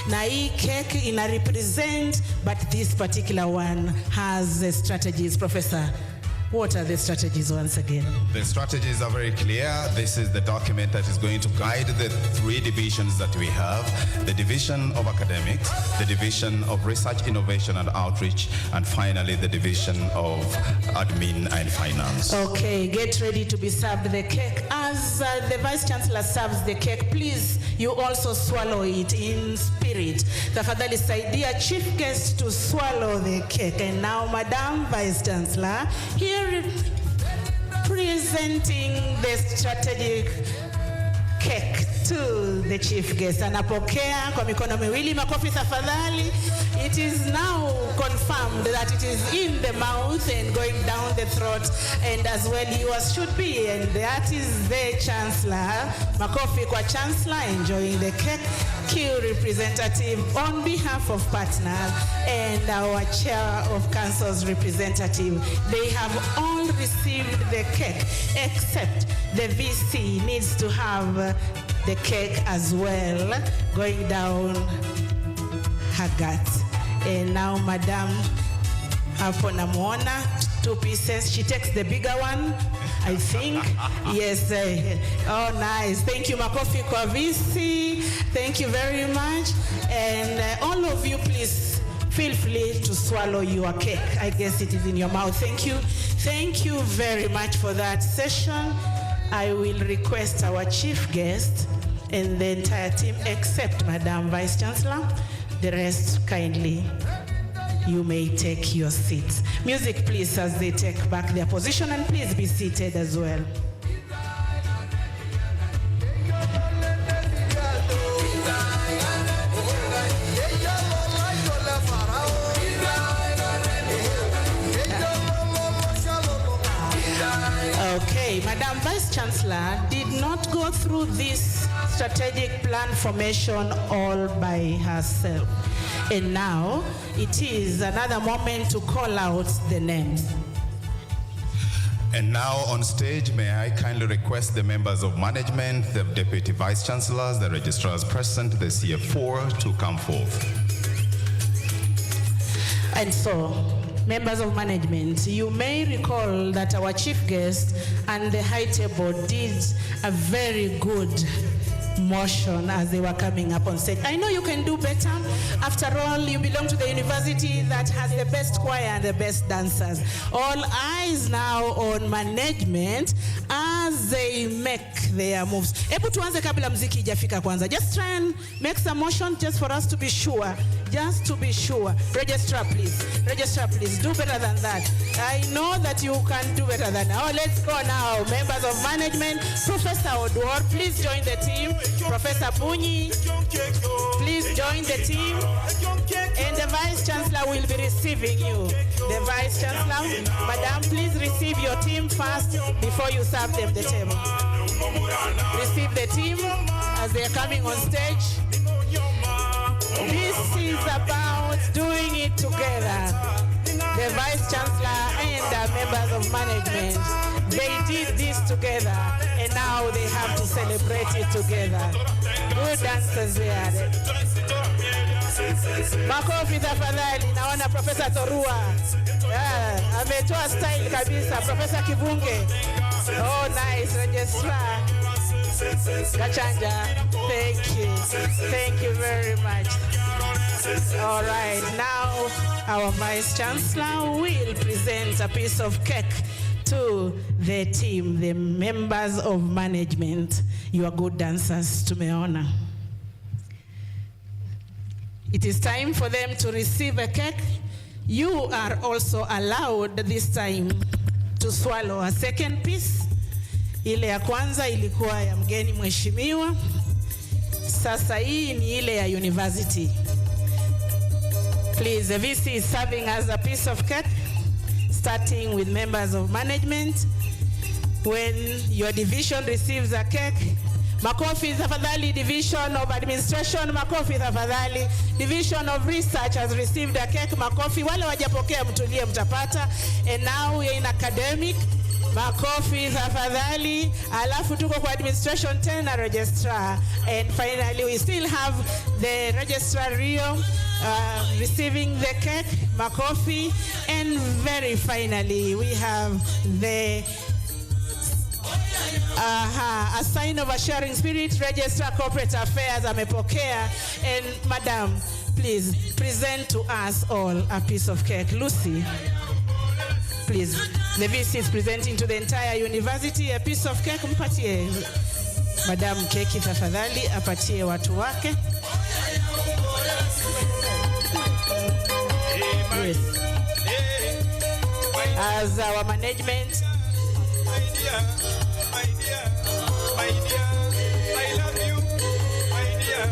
na hii keki ina represent, but this particular one has strategies. Professor, What are the strategies once again? The strategies are very clear. This is the document that is going to guide the 3 divisions that we have: the division of academics, the division of research, innovation and outreach, and finally the division of admin and finance. Okay, get ready to be served the cake. As the Vice Chancellor serves the cake, please, you also swallow it in spirit. Tafadhali saidia chief guest to swallow the cake. And now, Madam Vice Chancellor, here presenting the strategic cake to the chief guest. Anapokea kwa mikono miwili, makofi tafadhali. It is now confirmed that it is in the mouth and going down the throat, and as well yours should be, and that is the Chancellor. Makofi kwa Chancellor enjoying the cake. Q representative on behalf of partners and our chair of council's representative. They have all received the cake except the VC needs to have the cake as well going down her guts. And now Madam hapo namuona 2 pieces. She takes the bigger one, I think. Yes. Oh, nice. Thank you, makofi kwa VC. Thank you very much. And all of you, please feel free to swallow your cake. I guess it is in your mouth. Thank you. Thank you very much for that session. I will request our chief guest and the entire team, except Madam Vice Chancellor. The rest, kindly, you may take your seats. Music, please, as they take back their position, and please be seated as well. Okay, Madam Vice Chancellor did not go through this strategic plan formation all by herself. And now it is another moment to call out the names. And now on stage, may I kindly request the members of management, the deputy vice chancellors, the registrars present, the CF4 to come forth. And so, members of management, you may recall that our chief guest and the high table did a very good motion as they were coming up on stage. I know you can do better. After all, you belong to the university that has the best choir and the best dancers. All eyes now on management as they make their moves. Ebu tuanze kabla mziki ijafika kwanza. Just try and make some motion just for us to be sure. Just to be sure. Registrar, please. Registrar, please. Do better than that. I know that you can do better than that. Oh, let's go now. Members of management. Professor Odwar, please join the team. Professor Bunyi, please join the team. And the Vice Chancellor will be receiving you. The Vice Chancellor, Madam, please receive your team first before you serve them the table. Receive the team as they are coming on stage. This is about doing it together. The Vice Chancellor and the members of management, they did this together, and now they have to celebrate it together. Good dancers there. Makofi tafadhali, naona Professor Torua. Yeah, ametoa style kabisa. Professor Kibunge. Oh, nice. Registrar Gachanja. Thank you. Thank you very much. All right, now our Vice Chancellor will present a piece of cake to the team, the members of management. You are good dancers, tumeona. It is time for them to receive a cake. You are also allowed this time to swallow a second piece. Ile ya kwanza ilikuwa ya mgeni mheshimiwa. Sasa hii ni ile ya university. Please, the VC is serving us a piece of cake, starting with members of management. When your division receives a cake, makofi tafadhali. Division of administration, makofi tafadhali. Division of research has received a cake, makofi. Wale wajapokea mtulie mtapata. And now we are in academic. Makofi tafadhali. Alafu tuko kwa administration tena registrar. And finally we still have the registrar Rio receiving the cake, Makofi. And very finally we have the a sign of a sharing spirit, Registrar Corporate Affairs amepokea. And Madam, please present to us all a piece of cake. Lucy, please. The VC is presenting to the entire university a piece of cake. Mpatie Madam keki tafadhali, apatie watu wake. Yes. As our management, my dear, I love you, my dear,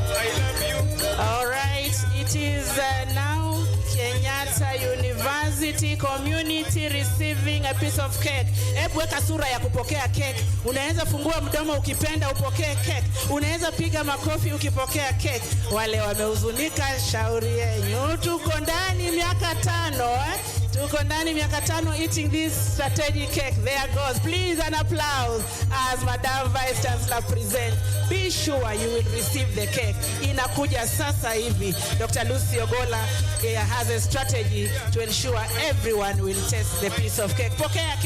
I love you. All right, it is now Kenyatta University community receiving a piece of cake. Hebu weka sura ya kupokea cake. Unaweza fungua mdomo ukipenda upokee cake. Unaweza piga makofi ukipokea cake. Wale wamehuzunika, shauri yenu. Tuko ndani miaka 5, Tuko ndani miaka 5 eating this strategic cake. There goes. Please an applause as Madam Vice Chancellor presents. Be sure you will receive the cake. Inakuja sasa hivi. Dr. Lucy Ogola has a strategy to ensure everyone will taste the piece of cake. Pokea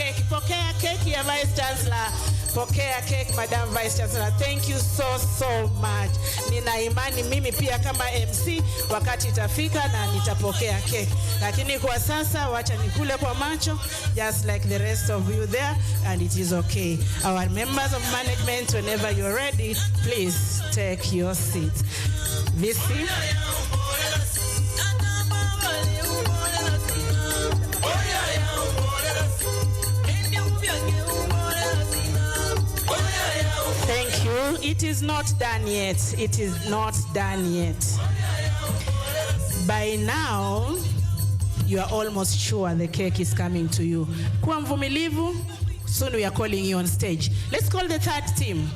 cake ya Vice Chancellor. Pokea cake, Madam Vice Chancellor. Thank you so much. Nina imani mimi pia kama MC wakati itafika na nitapokea cake. Lakini kwa sasa wacha nikule kwa macho just like the rest of you there, and it is okay. Our members of management, whenever you're ready, please take your seat. VC. Thank you. It is not done yet. It is not done yet. By now, you are almost sure the cake is coming to you. Kuwa mvumilivu. Soon we are calling you on stage. Let's call the third team.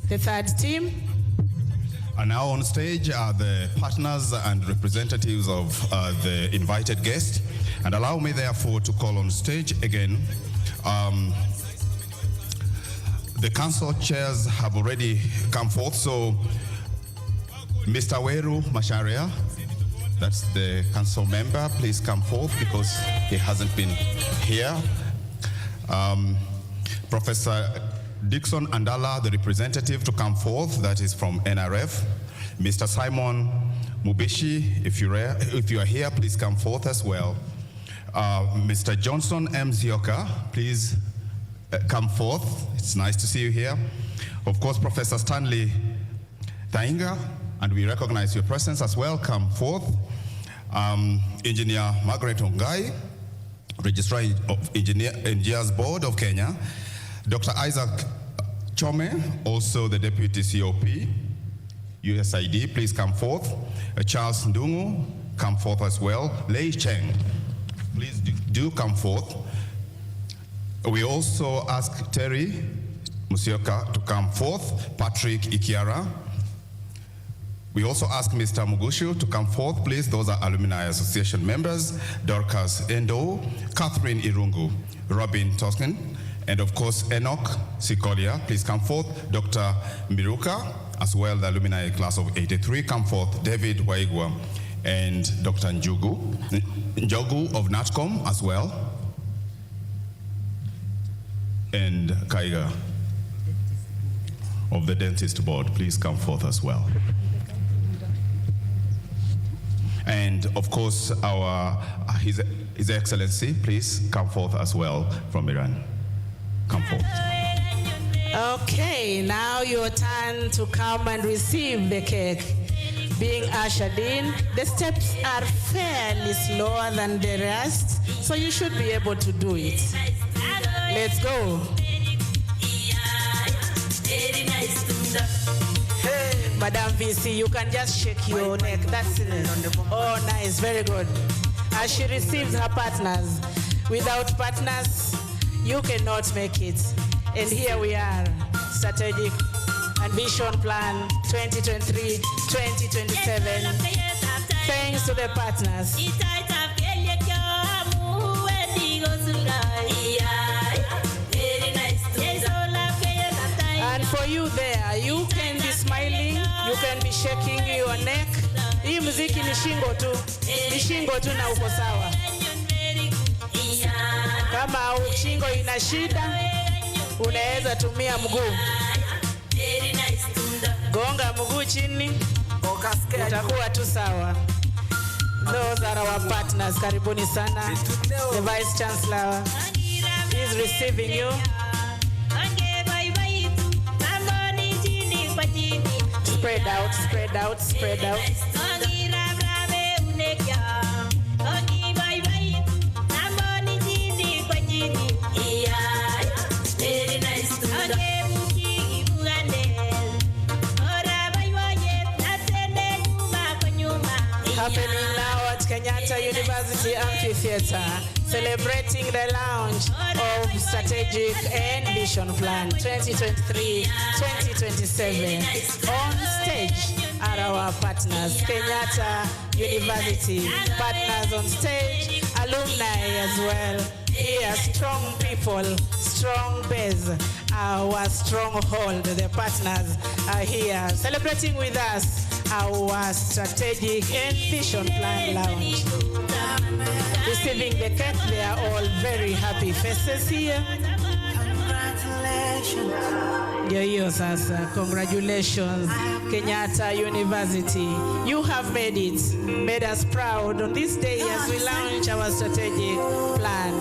The third team. And now on stage are the partners and representatives of the invited guest. And allow me therefore to call on stage again. The council chairs have already come forth, so Mr. Weru Masharia, that's the council member, please come forth because he hasn't been here. Professor Dixon Andala, the representative, to come forth, that is from NRF. Mr. Simon Mubishi, if you are here, please come forth as well. Mr. Johnson M. Zioka, please come forth. It's nice to see you here. Of course, Professor Stanley Tainga, and we recognize your presence as well. Come forth. Engineer Margaret Ongai, Registrar of Engineers Board of Kenya. Dr. Isaac Chome, also the Deputy COP, USID, please come forth. Charles Ndungu, come forth as well. Lei Cheng, please do come forth. We also ask Terry Musioka to come forth, Patrick Ikiara. We also ask Mr. Mugushu to come forth, please. Those are Alumni Association members, Dorcas Endo, Catherine Irungu, Robin Tosken, and of course Enoch Sikolia, please come forth. Dr. Miruka, as well the alumni class of 83, come forth. David Waigwa and Dr. Njogu of NATCOM as well. And Kaiga of the Dentist Board, please come forth as well. And of course, His Excellency, please come forth as well from Iran. Come forth. Okay, now your turn to come and receive the cake. Being ushered in, the steps are fairly slower than the rest, so you should be able to do it. Let's go. Hey, Madam VC, you can just shake your neck. That's it. Oh, nice, very good. As she receives her partners. Without partners, you cannot make it. And here we are, strategic and vision plan 2023-2027. Thanks to the partners. for you there, you can be smiling, you can be shaking your neck. Hii muziki ni shingo tu na uko sawa. Kama shingo ina shida, unaweza tumia mguu. Gonga mguu chini, utakuwa tu sawa. Those are our partners. Karibuni sana. The Vice Chancellor is receiving you. Spread out, spread out, spread out. Happening now at Kenyatta University Amphitheatre, celebrating the launch of Strategic and Vision Plan 2023-2027. On stage are our partners, Kenyatta University, partners on stage, alumni as well. Here, strong people, strong base, our stronghold. The partners are here celebrating with us our Strategic and Vision Plan launch. Receiving the cake, they are all very happy faces here. Congratulations, Kenyatta University. You have made it, made us proud on this day as we launch our strategic plan.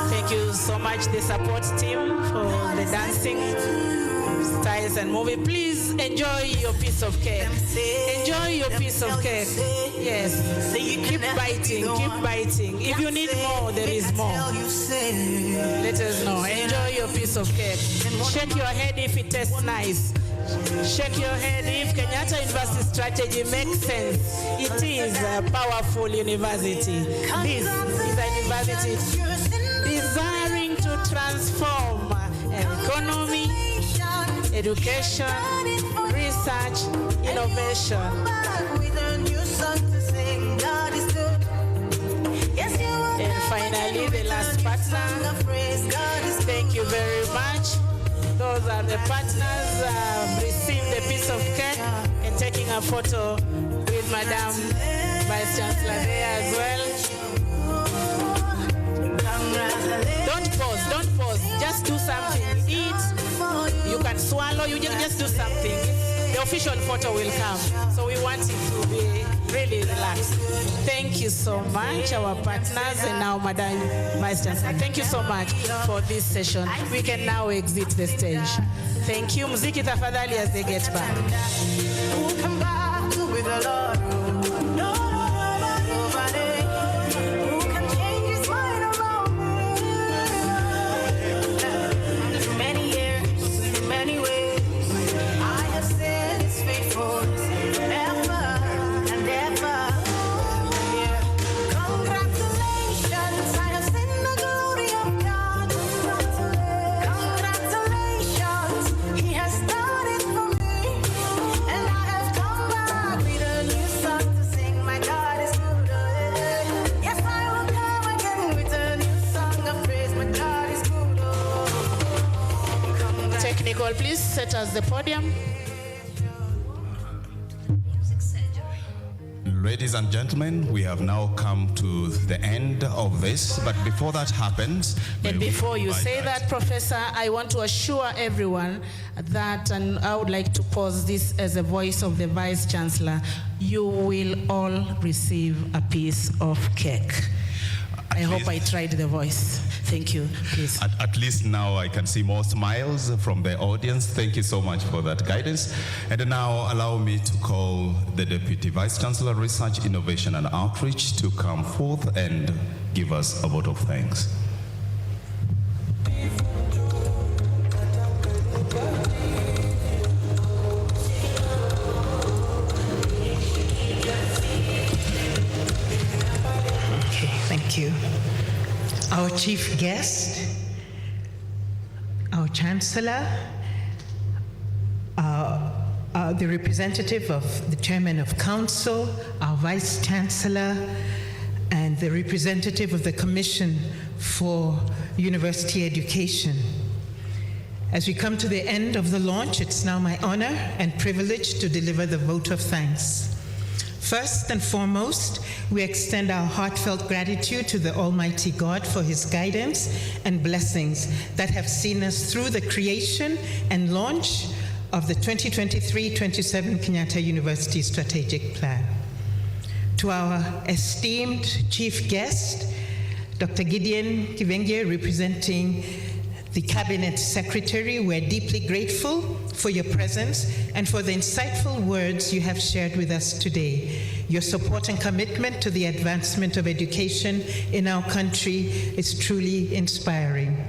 Thank you so much, the support team, for the dancing styles and movie. Please enjoy your piece of cake. Enjoy your piece of cake. Yes. Keep biting, keep biting. If you need more, there is more. Let us know. Enjoy your piece of cake. Shake your head if it tastes nice. Shake your head if Kenyatta University strategy makes sense. It is a powerful university. This is a university desiring to transform economy, education, research, innovation. And finally, the last partner. Thank you very much. Those are the partners received a piece of cake and taking a photo with Madam Vice Chancellor there as well. Don't pause, just do something. Eat, you can swallow, you just do something. The official photo will come. So we want it to be really relaxed. Thank you so much, our partners, and now Madam Vice Chancellor. Thank you so much for this session. We can now exit the stage. Thank you. Muziki tafadhali as they get back. We'll come back with the Lord. Please set us the podium. Ladies and gentlemen, we have now come to the end of this, but before that happens... And before you say that, Professor, I want to assure everyone that, and I would like to pause this as a voice of the Vice Chancellor, you will all receive a piece of cake. I hope I tried the voice. Thank you, please. At least now I can see more smiles from the audience. Thank you so much for that guidance. And now allow me to call the Deputy Vice Chancellor, Research, Innovation and Outreach to come forth and give us a vote of thanks. Thank you. Our chief guest, our Chancellor, the representative of the Chairman of Council, our Vice Chancellor, and the representative of the Commission for university education. As we come to the end of the launch, it's now my honor and privilege to deliver the vote of thanks. First and foremost, we extend our heartfelt gratitude to the Almighty God for his guidance and blessings that have seen us through the creation and launch of the 2023-27 Kenyatta University Strategic Plan. To our esteemed chief guest, Dr. Gideon Kivenge, representing the Cabinet Secretary, we're deeply grateful for your presence and for the insightful words you have shared with us today. Your support and commitment to the advancement of education in our country is truly inspiring.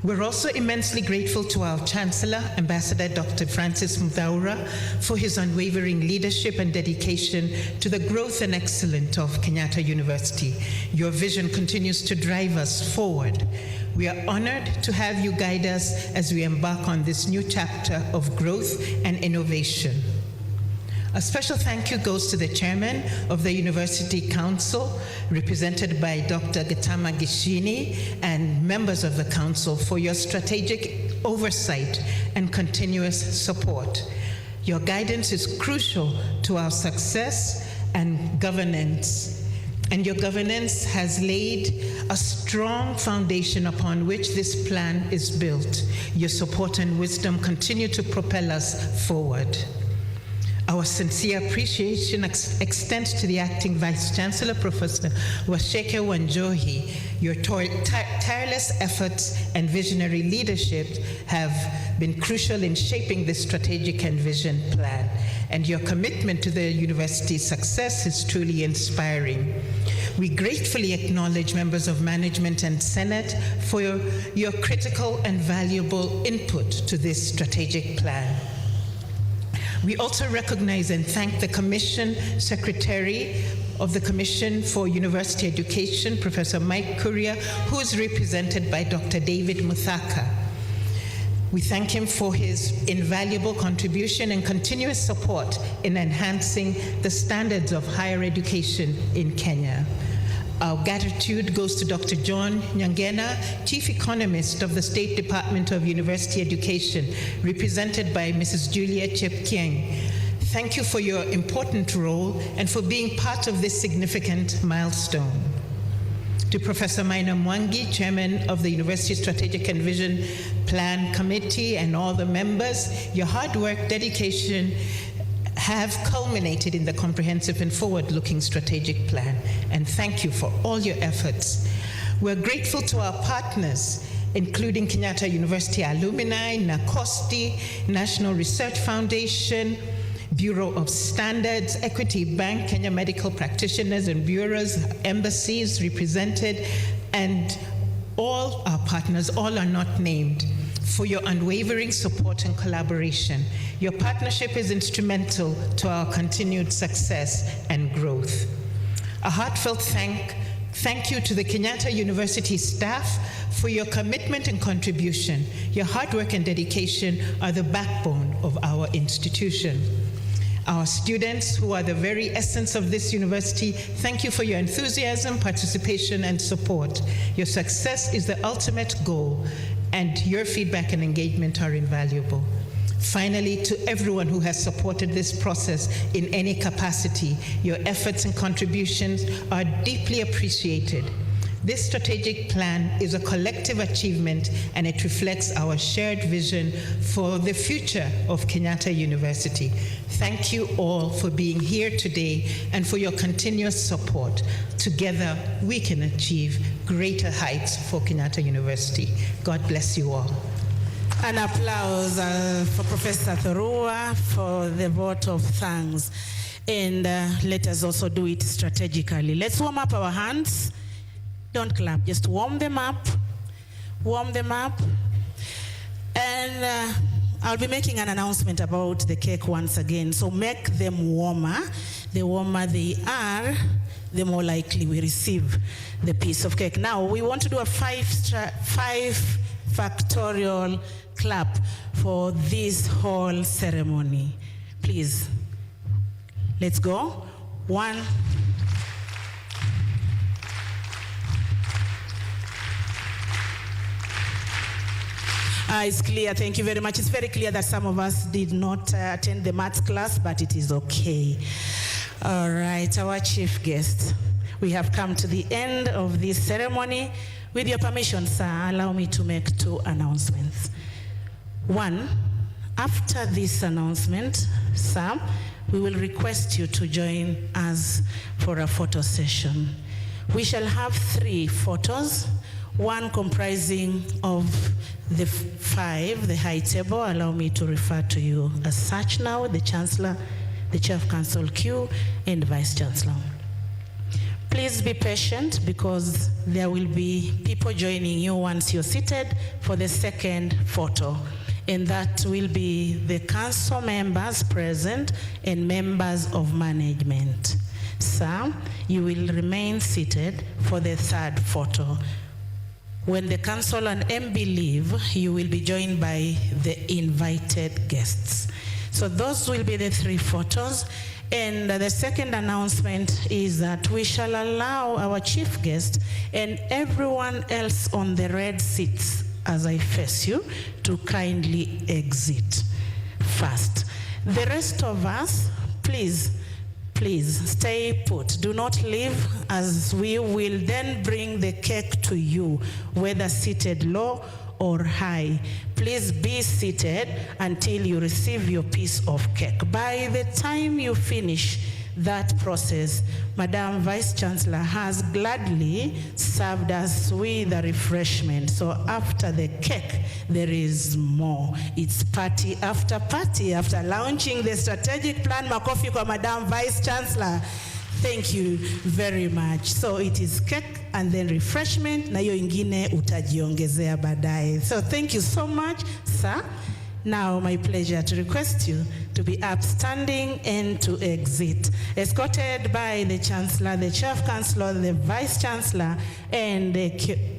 We're also immensely grateful to our Chancellor, Ambassador Dr. Francis Muthaura, for his unwavering leadership and dedication to the growth and excellence of Kenyatta University. Your vision continues to drive us forward. We are honored to have you guide us as we embark on this new chapter of growth and innovation. A special thank you goes to the chairman of the University Council, represented by Dr. Gatama Gishini, and members of the council for your strategic oversight and continuous support. Your guidance is crucial to our success and governance. And your governance has laid a strong foundation upon which this plan is built. Your support and wisdom continue to propel us forward. Our sincere appreciation extends to the Acting Vice Chancellor, Professor Washeke Wanjohi. Your tireless efforts and visionary leadership have been crucial in shaping this strategic and vision plan, and your commitment to the university's success is truly inspiring. We gratefully acknowledge members of management and Senate for your critical and valuable input to this strategic plan. We also recognize and thank the Commission Secretary of the Commission for University Education, Professor Mike Kuria, who is represented by Dr. David Muthaka. We thank him for his invaluable contribution and continuous support in enhancing the standards of higher education in Kenya. Our gratitude goes to Dr. John Nyangena, Chief Economist of the State Department of University Education, represented by Mrs. Julia Chepkieng. Thank you for your important role and for being part of this significant milestone. To Professor Maina Mwangi, Chairman of the University Strategic and Vision Plan Committee, and all the members, your hard work, dedication, have culminated in the comprehensive and forward-looking strategic plan, and thank you for all your efforts. We're grateful to our partners, including Kenyatta University Alumni, NACOSTI, National Research Foundation, Bureau of Standards, Equity Bank, Kenya Medical Practitioners and Bureaus, embassies represented, and all our partners, all are not named, for your unwavering support and collaboration. Your partnership is instrumental to our continued success and growth. A heartfelt thank you to the Kenyatta University staff for your commitment and contribution. Your hard work and dedication are the backbone of our institution. Our students, who are the very essence of this university, thank you for your enthusiasm, participation, and support. Your success is the ultimate goal, and your feedback and engagement are invaluable. Finally, to everyone who has supported this process in any capacity, your efforts and contributions are deeply appreciated. This strategic plan is a collective achievement, and it reflects our shared vision for the future of Kenyatta University. Thank you all for being here today and for your continuous support. Together, we can achieve greater heights for Kenyatta University. God bless you all. An applause for Professor Thorua for the vote of thanks. And let us also do it strategically. Let's warm up our hands. Don't clap, just warm them up. Warm them up. And I'll be making an announcement about the cake once again. So make them warmer. The warmer they are, the more likely we receive the piece of cake. Now, we want to do a five factorial clap for this whole ceremony. Please, let's go. 1, It's clear. Thank you very much. It's very clear that some of us did not attend the maths class, but it is okay. All right, our chief guest. We have come to the end of this ceremony. With your permission, sir, allow me to make 2 announcements. One, after this announcement, sir, we will request you to join us for a photo session. We shall have 3 photos, one comprising of the 5, the high table. Allow me to refer to you as such now, the Chancellor, the Chair of Council Q, and Vice Chancellor. Please be patient because there will be people joining you once you're seated for the second photo. And that will be the council members present and members of management. Sir, you will remain seated for the third photo. When the council and MB leave, you will be joined by the invited guests. So those will be the 3 photos. And the second announcement is that we shall allow our chief guest and everyone else on the red seats, as I face you, to kindly exit first. The rest of us, please stay put. Do not leave, as we will then bring the cake to you, whether seated low or high. Please be seated until you receive your piece of cake. By the time you finish that process, Madam Vice Chancellor has gladly served us with a refreshment. So after the cake, there is more. It's party after launching the strategic plan. Makofi kwa Madam Vice Chancellor. Thank you very much. So it is cake and then refreshment, na hiyo ingine utajiongezea baadaye. So thank you so much, sir. Now, my pleasure to request you to be upstanding and to exit, escorted by the Chancellor, the Chair of Council, the Vice Chancellor, and the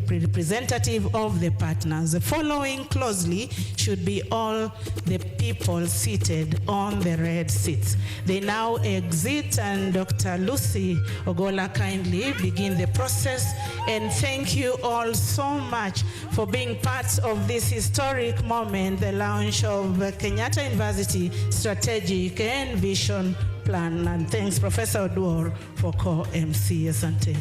representative of the partners. Following closely should be all the people seated on the red seats. They now exit, and Dr. Lucy Ogola kindly begin the process. And thank you all so much for being part of this historic moment, the launch of Kenyatta University Strategic and Vision Plan. And thanks, Professor Oduor, for co-MC. Asante.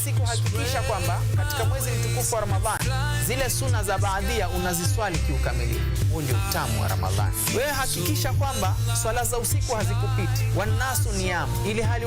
Siku hakikisha kwamba katika mwezi mtukufu wa Ramadhani zile suna za baadhia unaziswali kiukamilifu. Huo ndio utamu wa Ramadhani. Wewe hakikisha kwamba swala za usiku hazikupiti. Wanasu niyam, ili hali